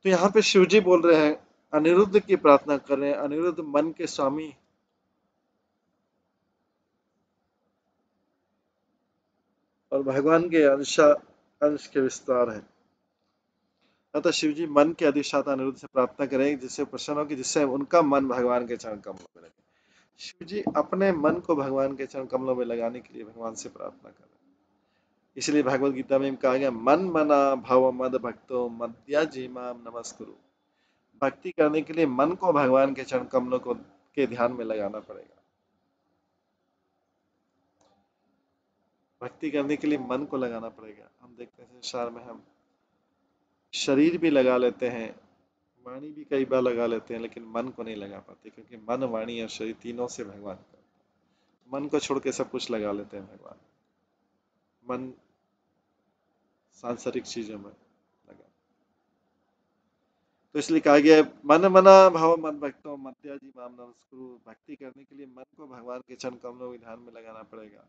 तो यहाँ पे शिवजी बोल रहे हैं, अनिरुद्ध की प्रार्थना कर रहे हैं। अनिरुद्ध मन के स्वामी और भगवान के अंश के विस्तार है। अतः शिवजी मन के अधिष्ठाता अनिरुद्ध से प्रार्थना करें जिससे प्रसन्न हो, कि जिससे उनका मन भगवान के चरण कमलों में लगे। शिवजी अपने मन को भगवान के चरण कमलों में लगाने के लिए भगवान से प्रार्थना कर रहे हैं। इसलिए भगवत गीता में कहा गया, मन मना भव मद भक्तो मद्या जीमाम नमस्कुरु। भक्ति करने के लिए मन को भगवान के चरण कमलों को के ध्यान में लगाना पड़ेगा। भक्ति करने के लिए मन को लगाना पड़ेगा। हम देखते हैं संसार में हम शरीर भी लगा लेते हैं, वाणी भी कई बार लगा लेते हैं, लेकिन मन को नहीं लगा पाते, क्योंकि मन, वाणी और शरीर तीनों से भगवान का, मन को छोड़ के सब कुछ लगा लेते हैं भगवान। मन सांसारिक चीजों में लगा, तो इसलिए कहा गया मन मना भाव मत भक्तो मत्याजी माम नमस्कुरु। भक्ति करने के लिए मन को भगवान के चरण कमलों के ध्यान में लगाना पड़ेगा।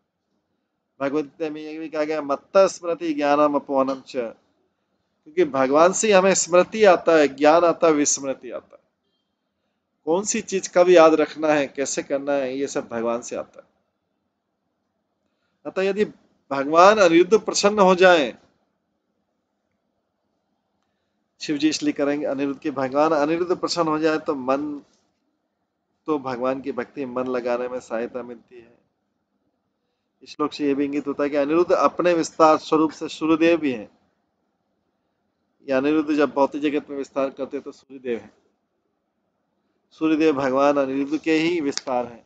भगवत गीता में ये भी कहा गया, मत्त स्मृति ज्ञानम अपवनम च, क्योंकि भगवान से हमें स्मृति आता है, ज्ञान आता है, विस्मृति आता है। कौन सी चीज कब याद रखना है, कैसे करना है, ये सब भगवान से आता है। अतः यदि भगवान अनिरुद्ध प्रसन्न हो जाए, शिव जी इसलिए करेंगे अनिरुद्ध की, भगवान अनिरुद्ध प्रसन्न हो जाए तो मन, तो भगवान की भक्ति मन लगाने में सहायता मिलती है। इस श्लोक से यह भी इंगित होता है कि अनिरुद्ध अपने विस्तार स्वरूप से सूर्यदेव भी हैं। या अनिरुद्ध जब भौतिक जगत में विस्तार करते तो सूर्यदेव है। सूर्यदेव भगवान अनिरुद्ध के ही विस्तार हैं।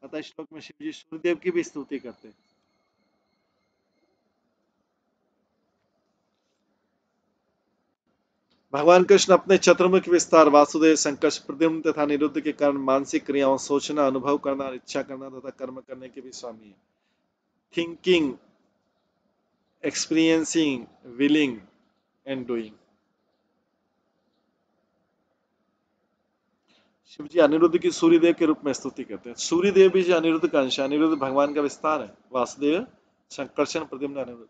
अतः इस श्लोक में शिव जी सूर्यदेव की भी स्तुति करते हैं। भगवान कृष्ण अपने चतुर्मुख विस्तार वासुदेव, संकर्ष, प्रद्युम्न तथा निरुद्ध के कारण मानसिक क्रियाओं, सोचना, अनुभव करना, इच्छा करना तथा कर्म करने के भी स्वामी है। Thinking, experiencing, willing and doing. Shiv ji Aniruddh की सूर्यदेव के रूप में स्तुति करते हैं। सूर्यदेव भी जो अनिरुद्ध का अंश है, अनिरुद्ध भगवान का विस्तार है। वासुदेव, संकर्षण, प्रद्युम्न, अनिरुद्ध।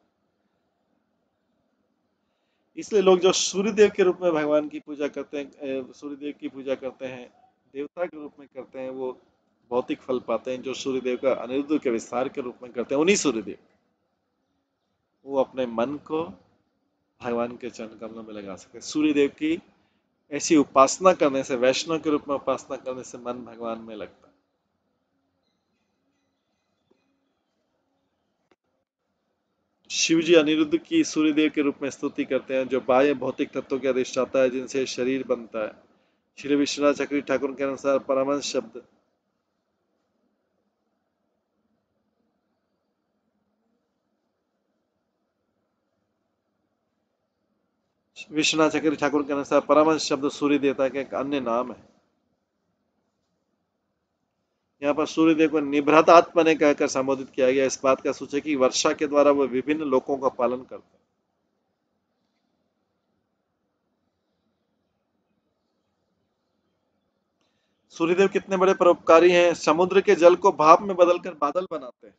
इसलिए लोग जो सूर्यदेव के रूप में भगवान की पूजा करते हैं, सूर्यदेव की पूजा करते हैं, देवता के रूप में करते हैं, वो भौतिक फल पाते हैं। जो सूर्यदेव का अनिरुद्ध के विस्तार के रूप में करते हैं, उन्हीं सूर्यदेव, वो अपने मन को भगवान के चरण कमलों में लगा सके। सूर्यदेव की ऐसी उपासना करने से, वैष्णव के रूप में उपासना करने से मन भगवान में लगता है। शिव जी अनिरुद्ध की सूर्यदेव के रूप में स्तुति करते हैं, जो बाह्य भौतिक तत्वों के अधिष्ठाता है, जिनसे शरीर बनता है। श्री विश्वनाथ चक्रवर्ती ठाकुर के अनुसार परमहंस शब्द विश्वनाथ चक्रवर्ती ठाकुर के अनुसार परमहंस शब्द सूर्य देवता का एक अन्य नाम है। यहाँ पर सूर्यदेव को निभृत आत्मा ने कहकर संबोधित किया गया। इस बात का सूचक कि वर्षा के द्वारा वह विभिन्न लोकों का पालन करते हैं। सूर्यदेव कितने बड़े परोपकारी हैं। समुद्र के जल को भाप में बदलकर बादल बनाते हैं,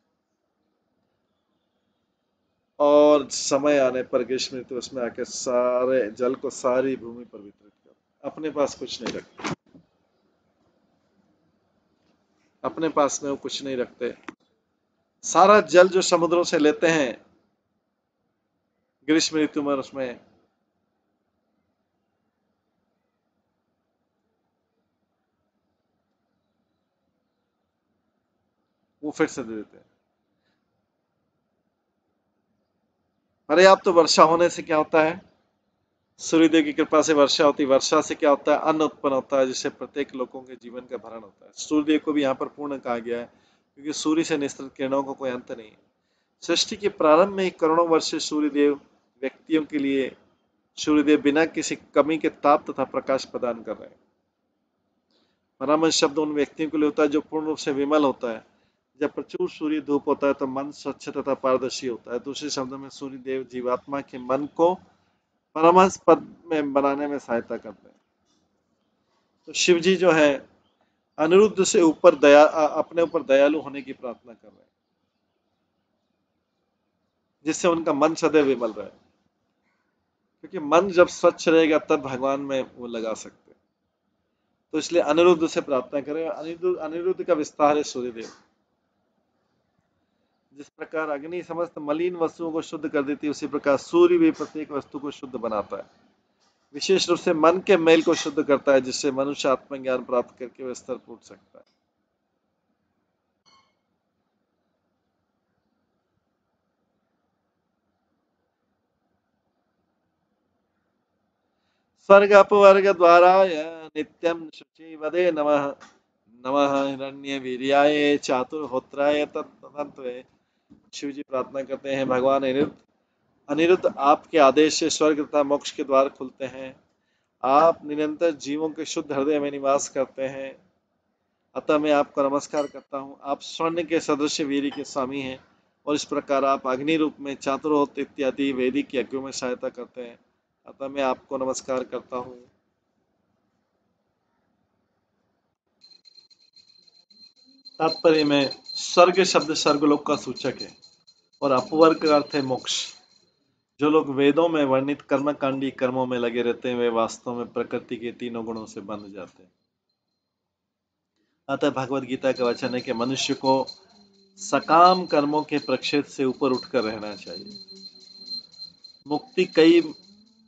और समय आने पर ग्रीष्म ऋतु उसमें आकर सारे जल को सारी भूमि पर वितरित करते। अपने पास कुछ नहीं रखते, अपने पास में वो कुछ नहीं रखते। सारा जल जो समुद्रों से लेते हैं ग्रीष्म ऋतु में, उसमें वो फिर से दे देते हैं। पर्याप्त तो वर्षा होने से क्या होता है, सूर्यदेव की कृपा से वर्षा होती है। वर्षा से क्या होता है, अन्न उत्पन्न होता है, जिससे प्रत्येक लोगों के जीवन का भरण होता है। सूर्यदेव को भी यहाँ पर पूर्ण कहा गया है, क्योंकि सूर्य से निस्तृत किरणों को कोई अंत नहीं है। सृष्टि के प्रारंभ में ही करोड़ों वर्ष से सूर्यदेव व्यक्तियों के लिए, सूर्यदेव बिना किसी कमी के ताप तथा प्रकाश प्रदान कर रहे हैं। परमहंस शब्द उन व्यक्तियों के लिए होता है जो पूर्ण रूप से विमल होता है। जब प्रचुर सूर्य धूप होता है तो मन स्वच्छ तथा पारदर्शी होता है। दूसरे शब्दों में सूर्यदेव जीवात्मा के मन को परमहंस पद में बनाने में सहायता करते हैं। तो शिव जी जो है अनिरुद्ध से ऊपर अपने ऊपर दयालु होने की प्रार्थना कर रहे हैं, जिससे उनका मन सदैव विमल रहे। क्योंकि मन जब स्वच्छ रहेगा तब भगवान में वो लगा सकते हैं। तो इसलिए अनिरुद्ध से प्रार्थना करें। अनिरुद्ध का विस्तार है सूर्यदेव। जिस प्रकार अग्नि समस्त मलिन वस्तुओं को शुद्ध कर देती है, उसी प्रकार सूर्य भी प्रत्येक वस्तु को शुद्ध बनाता है। विशेष रूप से मन के मैल को शुद्ध करता है, जिससे मनुष्य आत्मज्ञान प्राप्त करके वह स्तर पूछ सकता है। स्वर्ग अपवर्ग द्वाराय नित्यं शुचि वदे नमः। नमः हिरण्यवीर्याय चातुर्होत्राय तत्तत्वे। शिव जी प्रार्थना करते हैं, भगवान अनिरुद्ध आपके आदेश से स्वर्ग तथा मोक्ष के द्वार खुलते हैं। आप निरंतर जीवों के शुद्ध हृदय में निवास करते हैं, अतः मैं आपको नमस्कार करता हूँ। आप स्वर्ण के सदृश वीर के स्वामी हैं, और इस प्रकार आप अग्नि रूप में चातुर्होत्र इत्यादि वैदिक यज्ञों में सहायता करते हैं, अतः मैं आपको नमस्कार करता हूँ। तात्पर्य में स्वर्ग शब्द स्वर्गलोक का सूचक है, और अपवर्ग का अर्थ है मोक्ष। जो लोग वेदों में वर्णित कर्मकांडी कर्मों में लगे रहते हैं, वे वास्तव में प्रकृति के तीनों गुणों से बंध जाते हैं। अतः भगवत गीता का वचन है कि मनुष्य को सकाम कर्मों के प्रक्षेप से ऊपर उठकर रहना चाहिए। मुक्ति कई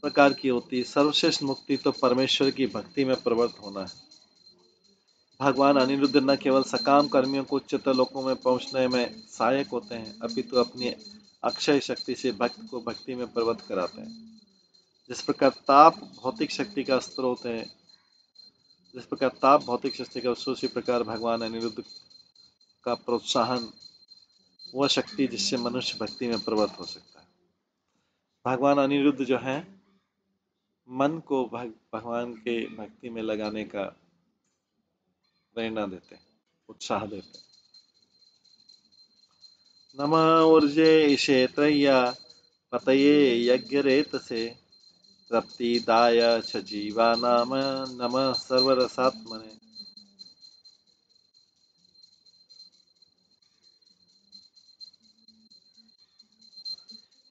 प्रकार की होती है। सर्वश्रेष्ठ मुक्ति तो परमेश्वर की भक्ति में प्रवृत्त होना है। भगवान अनिरुद्ध न केवल सकाम कर्मियों को उच्चतर लोकों में पहुंचने में सहायक होते हैं, अपितु अपनी अक्षय शक्ति से भक्त को भक्ति में प्रवृत्त कराते हैं। जिस प्रकार ताप भौतिक शक्ति का स्रोत है, जिस प्रकार ताप भौतिक शक्ति का, उसी प्रकार भगवान अनिरुद्ध का प्रोत्साहन वह शक्ति जिससे मनुष्य भक्ति में प्रवृत्त हो सकता है। भगवान अनिरुद्ध जो है मन को भगवान के भक्ति में लगाने का प्रेरणा देते हैं, उत्साह देते हैं। नमः ऊर्जे क्षेत्रय्या पतये यज्ञ रेतसे तृप्तिदाय च जीवानाम नमः सर्वरसात्मने।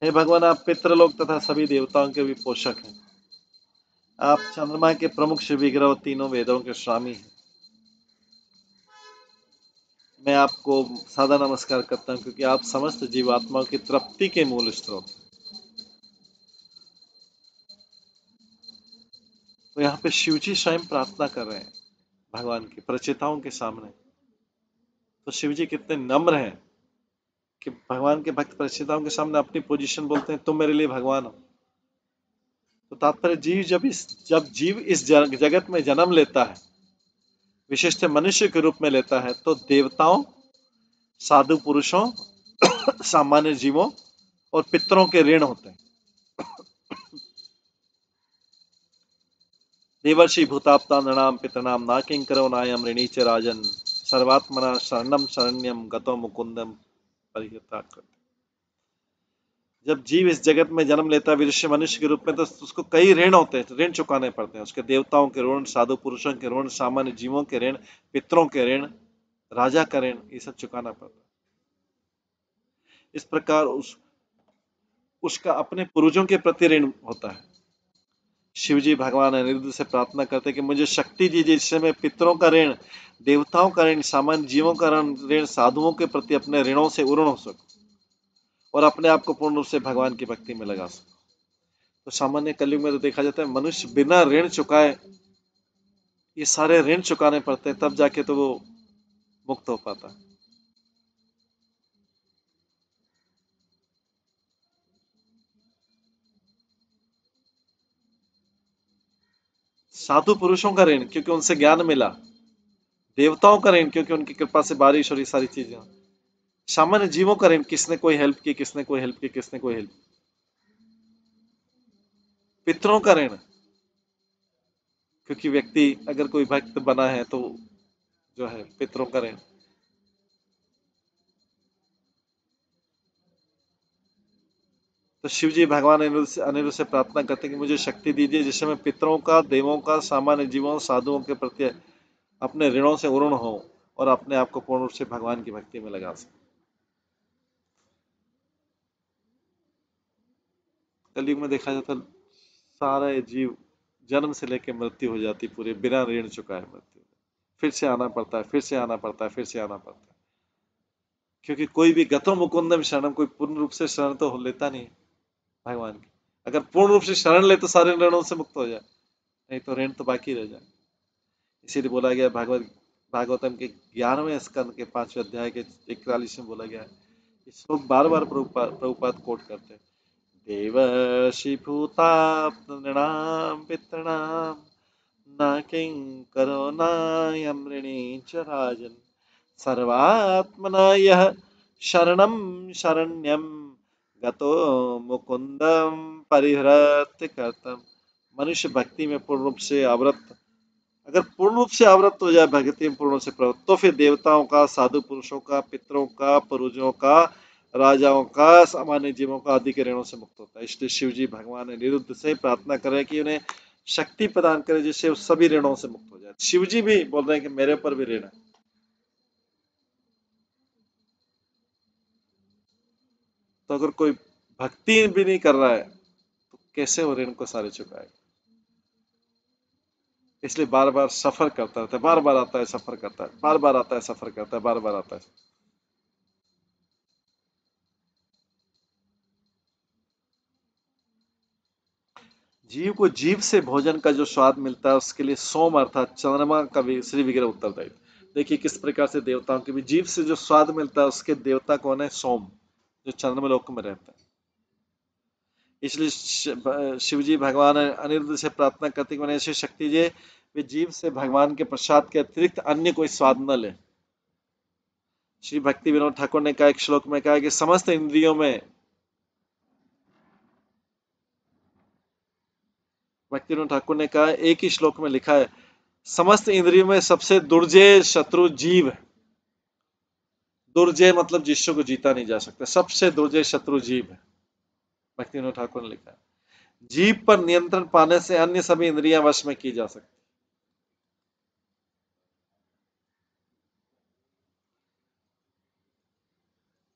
हे भगवान, आप पितृलोक तथा सभी देवताओं के भी पोषक हैं। आप चंद्रमा के प्रमुख शिव विग्रह और तीनों वेदों के स्वामी हैं। मैं आपको सादा नमस्कार करता हूं क्योंकि आप समस्त जीवात्माओं की तृप्ति के मूल स्रोत हैं। तो यहाँ पे शिवजी स्वयं प्रार्थना कर रहे हैं भगवान की प्रचेताओं के सामने। तो शिवजी कितने नम्र हैं कि भगवान के भक्त प्रचेताओं के सामने अपनी पोजीशन बोलते हैं, तुम मेरे लिए भगवान हो। तो तात्पर्य जब जीव इस जगत में जन्म लेता है, विशिष्ट मनुष्य के रूप में लेता है, तो देवताओं, साधु पुरुषों, सामान्य जीवों और पितरों के ऋण होते हैं। देवर्षि भूताप्ता नृणाम पितृणाम ना किंकरो नायम ऋणी च राजन सर्वात्मना शरणम शरण्यम गतो मुकुंदम परिहृता। जब जीव इस जगत में जन्म लेता है विशिष्ट मनुष्य के रूप में, तो उसको कई ऋण होते हैं, ऋण चुकाने पड़ते हैं। उसके देवताओं के ऋण, साधु पुरुषों के ऋण, सामान्य जीवों के ऋण, पितरों के ऋण, राजा का ऋण, ये सब चुकाना पड़ता है। इस प्रकार उसका अपने पूर्वजों के प्रति ऋण होता है। शिवजी भगवान अनिरुद्ध से प्रार्थना करते हैं कि मुझे शक्ति दीजिए जिससे मैं पितरों का ऋण, देवताओं का ऋण, सामान्य जीवों का ऋण, साधुओं के प्रति अपने ऋणों से उर्ण हो सकूं और अपने आप को पूर्ण रूप से भगवान की भक्ति में लगा सकूं। तो सामान्य कलयुग में तो देखा जाता है मनुष्य बिना ऋण चुकाए ये सारे ऋण चुकाने पड़ते हैं, तब जाके तो वो मुक्त हो पाता है। साधु पुरुषों का ऋण क्योंकि उनसे ज्ञान मिला, देवताओं का ऋण क्योंकि उनकी कृपा से बारिश और ये सारी चीजें, सामान्य जीवों का ऋण किसने कोई हेल्प की, किसने कोई हेल्प की, किसने कोई हेल्प, पितरों का ऋण क्योंकि व्यक्ति अगर कोई भक्त बना है तो जो है पितरों का ऋण। तो शिव जी भगवान अनिरुद्ध से प्रार्थना करते हैं कि मुझे शक्ति दीजिए जिससे मैं पितरों का, देवों का, सामान्य जीवों, साधुओं के प्रति अपने ऋणों से उर्ण हो और अपने आप को पूर्ण रूप से भगवान की भक्ति में लगा सकूं। कलयुग में देखा जाता सारा जीव जन्म से लेकर मृत्यु हो जाती पूरे बिना ऋण चुकाए मृत्यु, फिर से आना पड़ता है, फिर से आना पड़ता है, फिर से आना पड़ता है। क्योंकि कोई भी गतो मुकुंदम शरणम, कोई पूर्ण रूप से शरण तो लेता नहीं भगवान की। अगर पूर्ण रूप से शरण ले तो सारे ऋणों से मुक्त हो जाए, नहीं तो ऋण तो बाकी रह जाए। इसीलिए बोला गया भागवतम के 11वें स्कंद के 5वें अध्याय के 41 में बोला गया है। इस श्लोक बार बार प्रभुपाद कोट करते हैं। देवर्षि भूता नृणाम पितृणाम न किंकरो नायम ऋणी च राजन सर्वात्मना यः शरणं शरण्यं गतो मुकुंदम परिहृत्य कर्तम। मनुष्य भक्ति में पूर्ण रूप से आवृत, अगर पूर्ण रूप से आवृत हो जाए भक्ति में पूर्ण रूप से प्रवृत्त, तो फिर देवताओं का, साधु पुरुषों का, पितरों का, पूर्वजों का, राजाओं का, सामान्य जीवों का आदि के ऋणों से मुक्त होता है। इसलिए शिव जी भगवान अनिरुद्ध से प्रार्थना कर रहे हैं कि उन्हें शक्ति प्रदान करे जिससे वो सभी ऋणों से मुक्त हो जाए। शिव जी भी बोल रहे हैं कि मेरे ऊपर भी ऋण है। तो अगर कोई भक्ति भी नहीं कर रहा है तो कैसे वो ऋण को सारे चुकाएगा। इसलिए बार बार सफर करता रहता है, बार बार आता है, सफर करता है, बार बार आता है, सफर करता है, बार बार आता है। जीव को जीव से भोजन का जो स्वाद मिलता है उसके लिए सोम अर्थात चंद्रमा का भी श्री विग्रह उत्तरदायी। देखिए किस प्रकार से देवताओं के भी जीव से जो स्वाद मिलता है उसके देवता कौन है, सोम, जो चंद्रमा लोक में रहता है। इसलिए शिवजी भगवान अनिरुद्ध से प्रार्थना करते कि ऐसी शक्ति दे वे जीव से भगवान के प्रसाद के अतिरिक्त अन्य कोई स्वाद न ले। श्री भक्ति विनोद ठाकुर ने कहा एक श्लोक में कहा कि समस्त इंद्रियों में, भक्ति विनोद ठाकुर ने कहा एक ही श्लोक में लिखा है समस्त इंद्रियों में सबसे दुर्जय शत्रु जीव है। दुर्जय मतलब जिसको जीता नहीं जा सकता, सबसे दुर्जय शत्रु जीव है, भक्ति विनोद ठाकुर ने लिखा है। जीव पर नियंत्रण पाने से अन्य सभी इंद्रियां वश में की जा सकती।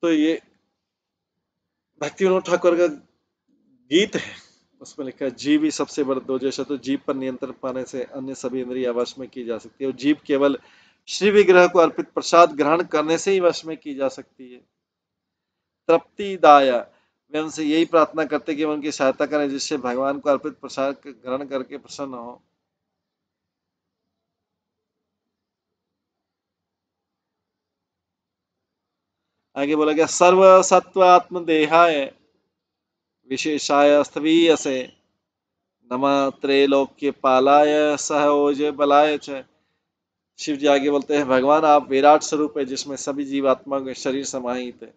तो ये भक्ति विनोद ठाकुर का गीत है, उसमें लिखा है जीव ही सबसे बड़ा दोष है, तो जीव पर नियंत्रण पाने से अन्य सभी इंद्रिय वश में की जा सकती है, और जीव केवल श्री विग्रह को अर्पित प्रसाद ग्रहण करने से ही वश में की जा सकती है। तृप्तिदाय, वे उनसे यही प्रार्थना करते कि उनकी सहायता करें जिससे भगवान को अर्पित प्रसाद ग्रहण करके प्रसन्न हो। आगे बोला गया सर्व सत्व आत्म देहाय विशेषाय स्थवीयसे नमः त्रैलोक्य पालाय सहओज बलाय च। शिव जी आगे बोलते हैं भगवान आप विराट स्वरूप है जिसमें सभी जीवात्मा के शरीर समाहित है।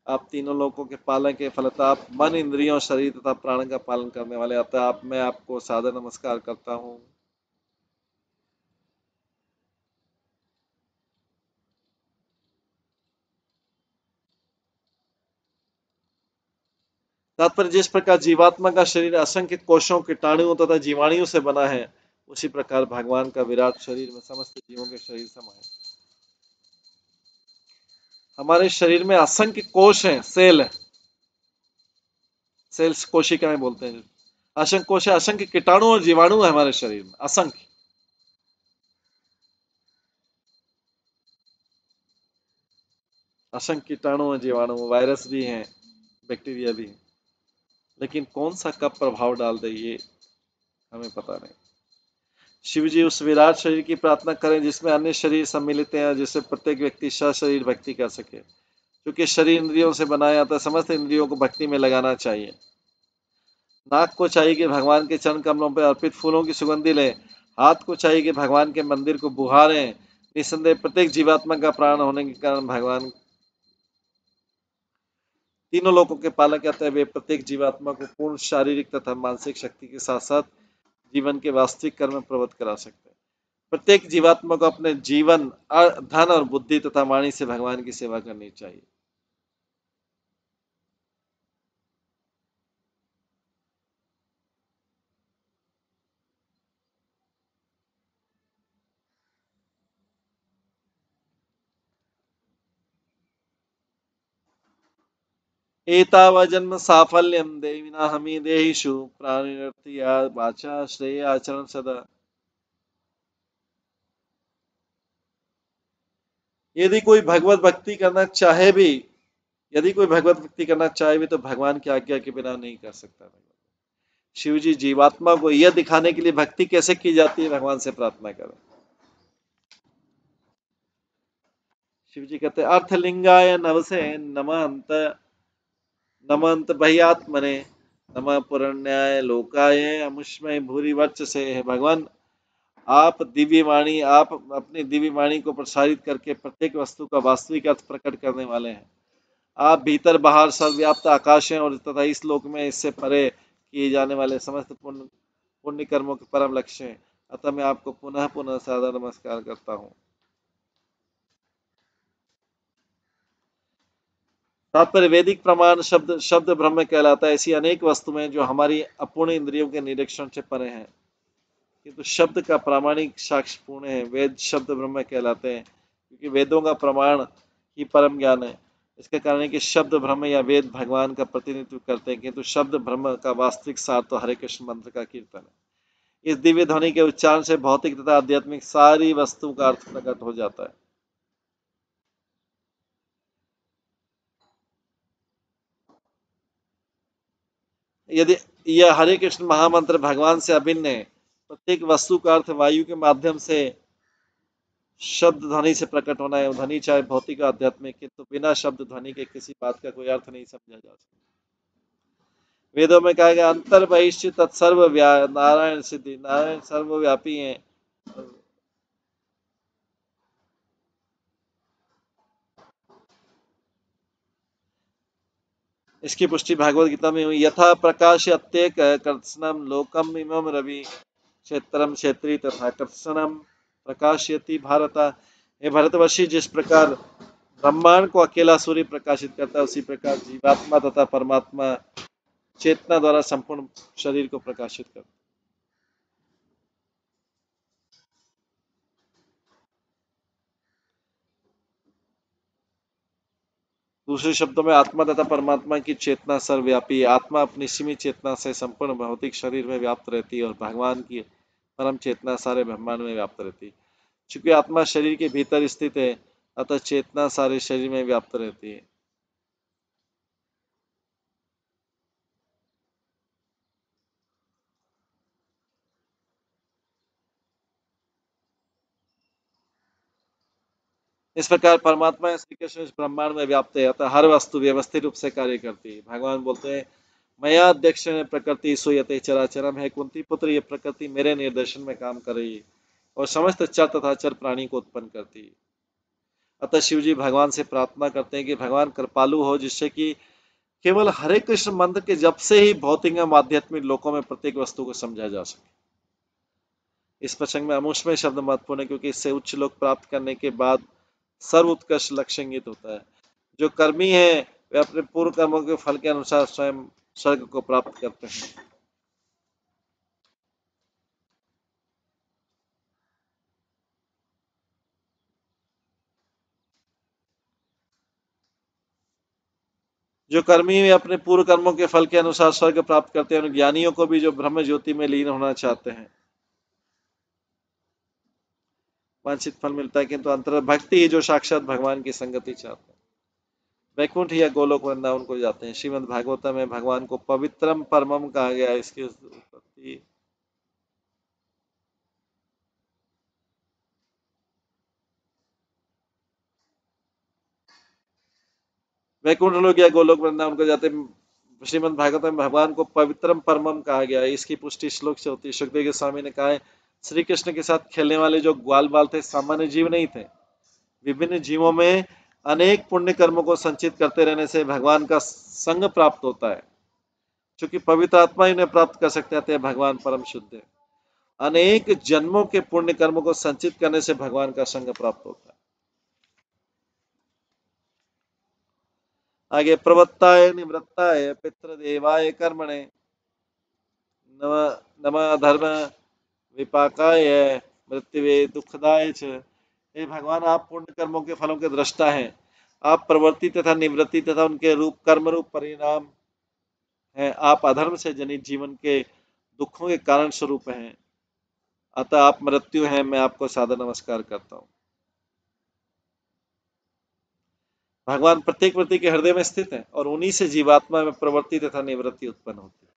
आप तीनों लोकों के पालन के फलता आप मन इंद्रियों शरीर तथा प्राण का पालन करने वाले, अतः आप मैं आपको सादर नमस्कार करता हूँ। तात्पर्य जिस प्रकार जीवात्मा का शरीर असंख्य कोशों कीटाणुओं तथा जीवाणुओं से बना है, उसी प्रकार भगवान का विराट शरीर में समस्त जीवों के शरीर समाये। हमारे शरीर में असंख्य कोश हैं, सेल है, सेल्स कोशिकाएं बोलते हैं। असंख्य कोश है, असंख्य कीटाणु और जीवाणु है हमारे शरीर में, असंख्य। असंख्य कीटाणु और जीवाणु, वायरस भी हैं, बैक्टीरिया भी हैं, लेकिन कौन सा कब प्रभाव डाल दे ये हमें पता नहीं। शिव जी उस विराट शरीर की प्रार्थना करें जिसमें अन्य शरीर सम्मिलित हैं, जिससे प्रत्येक व्यक्ति सशरीर भक्ति कर सके। क्योंकि शरीर इंद्रियों से बनाया जाता है, समस्त इंद्रियों को भक्ति में लगाना चाहिए। नाक को चाहिए कि भगवान के चरण कमलों पर अर्पित फूलों की सुगंधी लें, हाथ को चाहिए कि भगवान के मंदिर को बुहारें। निस्संदेह प्रत्येक जीवात्मा का प्राण होने के कारण भगवान तीनों लोकों के पालक कहते हैं, वे प्रत्येक जीवात्मा को पूर्ण शारीरिक तथा मानसिक शक्ति के साथ साथ जीवन के वास्तविक कर्म में प्रवृत्त करा सकते हैं। प्रत्येक जीवात्मा को अपने जीवन, धन और बुद्धि तथा वाणी से भगवान की सेवा करनी चाहिए। एतावजन्म साफल्यम देविना हमी देहिषु प्राणिनर्तिया वाचा श्रेय आचरण सदा। यदि कोई भगवत भक्ति करना चाहे भी, यदि कोई भगवत भक्ति करना चाहे भी तो भगवान की आज्ञा के बिना नहीं कर सकता। शिव जी जीवात्मा को यह दिखाने के लिए भक्ति कैसे की जाती है, भगवान से प्रार्थना करें। शिव जी कहते हैं अर्थलिंगाय नवसे नमः नमंत भयात्मने नमः पुरण्याय लोकाय अमुष्मय भूरि वर्चसे। है भगवान आप दिव्य वाणी, आप अपनी दिव्य वाणी को प्रसारित करके प्रत्येक वस्तु का वास्तविक अर्थ प्रकट करने वाले हैं। आप भीतर बाहर सर्वव्याप्त आकाश हैं और तथा इस लोक में इससे परे किए जाने वाले समस्त पुण्य कर्मों के परम लक्ष्य हैं। अतः मैं आपको पुनः पुनः सादर नमस्कार करता हूँ। तात्पर्य वैदिक प्रमाण शब्द शब्द ब्रह्म कहलाता है। ऐसी अनेक वस्तुएं जो हमारी अपूर्ण इंद्रियों के निरीक्षण से परे हैं, किंतु शब्द का प्रामाणिक साक्ष्य पूर्ण है। वेद शब्द ब्रह्म कहलाते हैं क्योंकि वेदों का प्रमाण ही परम ज्ञान है। इसके कारण है कि शब्द ब्रह्म या वेद भगवान का प्रतिनिधित्व करते हैं, किंतु शब्द ब्रह्म का वास्तविक सार तो हरे कृष्ण मंत्र का कीर्तन है। इस दिव्य ध्वनि के उच्चारण से भौतिक तथा आध्यात्मिक सारी वस्तु का अर्थ प्रकट हो जाता है। यदि यह हरे कृष्ण महामंत्र भगवान से अभिन्न है, प्रत्येक वस्तु का अर्थ वायु के माध्यम से शब्द ध्वनि से प्रकट होना है। ध्वनि चाहे भौतिक आध्यात्मिक, किंतु बिना शब्द ध्वनि के किसी बात का कोई अर्थ नहीं समझा जा सकता। वेदों में कहा गया अंतर बहिष्ठ तत्सर्व नारायण सिद्धि, नारायण सर्वव्यापी है। इसकी पुष्टि भागवत गीता में हुई। यथा प्रकाश अत्येक कर्षणम लोकम इमम रवि क्षेत्रम क्षेत्री तथा कर्षणम प्रकाशयति भारत। हे भरतवर्षी, जिस प्रकार ब्रह्मांड को अकेला सूर्य प्रकाशित करता है, उसी प्रकार जीवात्मा तथा परमात्मा चेतना द्वारा संपूर्ण शरीर को प्रकाशित करता है। दूसरे शब्दों में आत्मा तथा परमात्मा की चेतना सर्वव्यापी है। आत्मा अपनी सीमित चेतना से संपूर्ण भौतिक शरीर में व्याप्त रहती है और भगवान की परम चेतना सारे ब्रह्मांड में व्याप्त रहती है। चूंकि आत्मा शरीर के भीतर स्थित है, अतः चेतना सारे शरीर में व्याप्त रहती है। इस प्रकार परमात्मा श्री कृष्ण इस ब्रह्मांड में व्याप्त है, अतः हर वस्तु व्यवस्थित रूप से कार्य करती है। भगवान बोलते हैं, मया अध्यक्ष प्रकृति सूयते चराचरम, है कुंती पुत्र, ये प्रकृति मेरे निर्देशन में काम कर रही है और समस्त चर तथा चर प्राणी को उत्पन्न करती है। अतः शिव जी भगवान से प्रार्थना करते हैं कि भगवान कृपालु हो, जिससे कि केवल हरे कृष्ण मंत्र के जप से ही भौतिक एवं आध्यात्मिक लोकों में प्रत्येक वस्तु को समझा जा सके। इस प्रसंग में अमुष्मय शब्द महत्वपूर्ण है, क्योंकि इससे उच्च लोक प्राप्त करने के बाद सर्व उत्कृष्ट लक्ष्य इंगित होता है। जो कर्मी है वे अपने पूर्व कर्मों के फल के अनुसार स्वयं स्वर्ग को प्राप्त करते हैं। जो कर्मी वे अपने पूर्व कर्मों के फल के अनुसार स्वर्ग प्राप्त करते हैं, उन ज्ञानियों को भी जो ब्रह्म ज्योति में लीन होना चाहते हैं वांछित फल मिलता है, किंतु अंतर भक्ति ही जो साक्षात भगवान की संगति चाहते हैं वैकुंठ या गोलोक वृंदावन को जाते हैं। श्रीमद् भागवतम में भगवान को पवित्रम परमम कहा गया है। इसकी उत्पत्ति वैकुंठ लोक या गोलोक वृंदावन को जाते हैं। श्रीमद् भागवत में भगवान को पवित्रम परमम कहा गया है। इसकी पुष्टि श्लोक से होती है। सुखदेव गोस्वामी ने कहा है, श्री कृष्ण के साथ खेलने वाले जो ग्वाल बाल थे सामान्य जीव नहीं थे। विभिन्न जीवों में अनेक पुण्य कर्मों को संचित करते रहने से भगवान का संग प्राप्त होता है। चूंकि पवित्र आत्मा इन्हें प्राप्त कर सकते हैं, भगवान परम शुद्ध है। अनेक जन्मों के पुण्य कर्मों को संचित करने से भगवान का संग प्राप्त होता है। आगे प्रवत्ताय निवृत्ताय पितृदेवाय कर्मणे नम नम धर्म विपाकाय मृत्युवे दुखदाय च। हे भगवान, आप पुण्य कर्मों के फलों के दृष्टा हैं। आप प्रवृत्ति तथा निवृत्ति तथा उनके रूप कर्म रूप परिणाम हैं। आप अधर्म से जनित जीवन के दुखों के कारण स्वरूप हैं। अतः आप मृत्यु हैं। मैं आपको सादर नमस्कार करता हूँ। भगवान प्रत्येक व्यक्ति के हृदय में स्थित है और उन्हीं से जीवात्मा में प्रवृत्ति तथा निवृत्ति उत्पन्न होती है।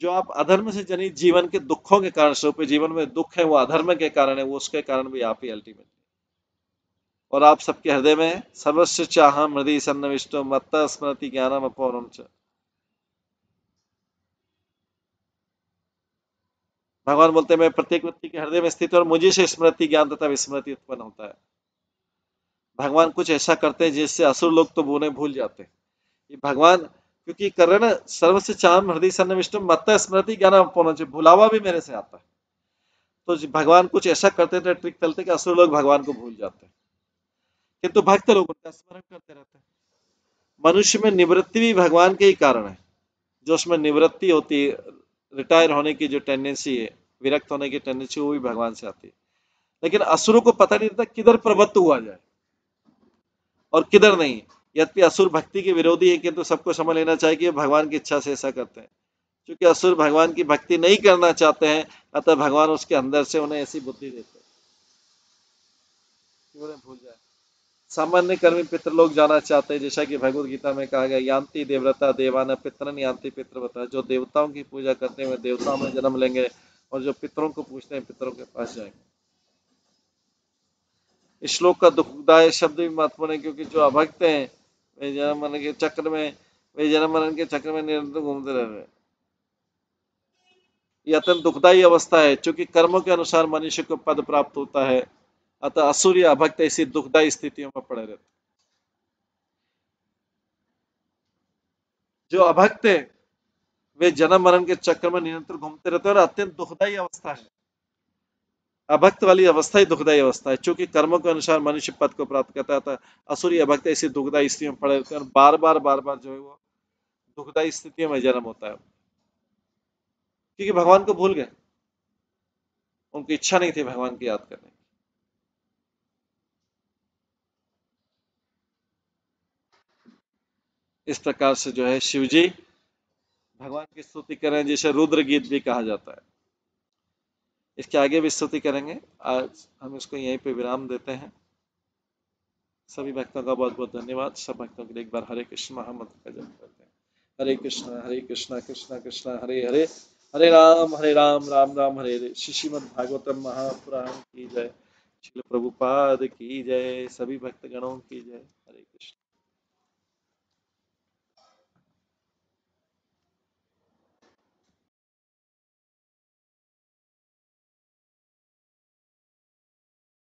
जो आप अधर्म से जनित जीवन के दुखों के कारण स्वरूप, जीवन में दुख है वो अधर्म के कारण है, वो उसके कारण भी आप ही अल्टीमेट। और आप सबके हृदय में सर्वस्व चाह हृदय सन्निविष्टो मत्त स्मृति ज्ञानम अपौरम च। भगवान बोलते हैं, मैं प्रत्येक व्यक्ति के हृदय में स्थित और मुझे से स्मृति ज्ञान तथा विस्मृति उत्पन्न होता है। भगवान कुछ ऐसा करते हैं जिससे असुर लोग तो उन्हें भूल जाते हैं। ये भगवान क्योंकि कर रहे ना, सर्वस्व चाह हृदय सन्निविष्टो मत्त स्मृति ज्ञानम अपौरम च, भुलावा भी मेरे से आता है। तो भगवान कुछ ऐसा करते थे, ट्रिक चलते कि असुर लोग भगवान को भूल जाते हैं, किंतु भक्त लोग उनका स्मरण करते रहते हैं। मनुष्य में निवृत्ति भी भगवान के ही कारण है। जो उसमें निवृत्ति होती है, रिटायर होने की जो टेंडेंसी है, विरक्त होने की टेंडेंसी, वो भी भगवान से आती है। लेकिन असुरों को पता नहीं रहता किधर प्रवृत्त हुआ जाए और किधर नहीं। यद्यपि असुर भक्ति के विरोधी है, किंतु सबको समझ लेना चाहिए कि भगवान की इच्छा से ऐसा करते हैं। क्योंकि असुर भगवान की भक्ति नहीं करना चाहते हैं, अतः भगवान उसके अंदर से उन्हें ऐसी बुद्धि देते हैं कि उन्हें भूल जाए। सामान्य कर्मी पितृलोक जाना चाहते हैं, जैसा कि भगवत गीता में कहा गया, यान्ति देवव्रता देवान पितरन यान्ति पितृव्रता। जो देवताओं की पूजा करते हैं वे देवताओं में जन्म लेंगे और जो पितरों को पूछते हैं पितरों के पास जाएंगे। इस श्लोक का दुखदायक शब्द भी महत्वपूर्ण है, क्योंकि जो अभक्त हैं वे जन्म मरण के चक्र में निरंतर घूमते रह रहे हैं। ये अत्यंत दुखदायी अवस्था है। चूंकि कर्मों के अनुसार मनुष्य को पद प्राप्त होता है, अतः असुर या अभक्त ऐसी दुखदायी स्थितियों में पड़े रहते हैं। जो अभक्त है वे जन्म मरण के चक्र में निरंतर घूमते रहते हैं और अत्यंत दुखदायी अवस्था है। अभक्त वाली अवस्था ही दुखदायी अवस्था है। चूंकि कर्मों के अनुसार मनुष्य पद को प्राप्त करता था, असुरी अभक्त ऐसी दुखदायी स्थितियों में पड़े रहते हैं और बार बार जो है वो दुखदायी स्थितियों में जन्म होता है, क्योंकि भगवान को भूल गए। उनकी इच्छा नहीं थी भगवान की याद करने की। इस प्रकार से जो है शिव जी भगवान की स्तुति करें, जिसे रुद्र गीत भी कहा जाता है। इसके आगे भी स्तुति करेंगे। आज हम इसको यहीं पे विराम देते हैं। सभी भक्तों का बहुत बहुत धन्यवाद। सब भक्तों के लिए एक बार हरे कृष्ण महामंत्र का जप करते हैं। हरे कृष्णा कृष्णा कृष्णा हरे हरे, हरे राम राम राम हरे हरे। श्रीमद् भागवतम महापुराण की जय। श्रील प्रभुपाद की जय। सभी भक्तगणों की जय। हरे कृष्ण।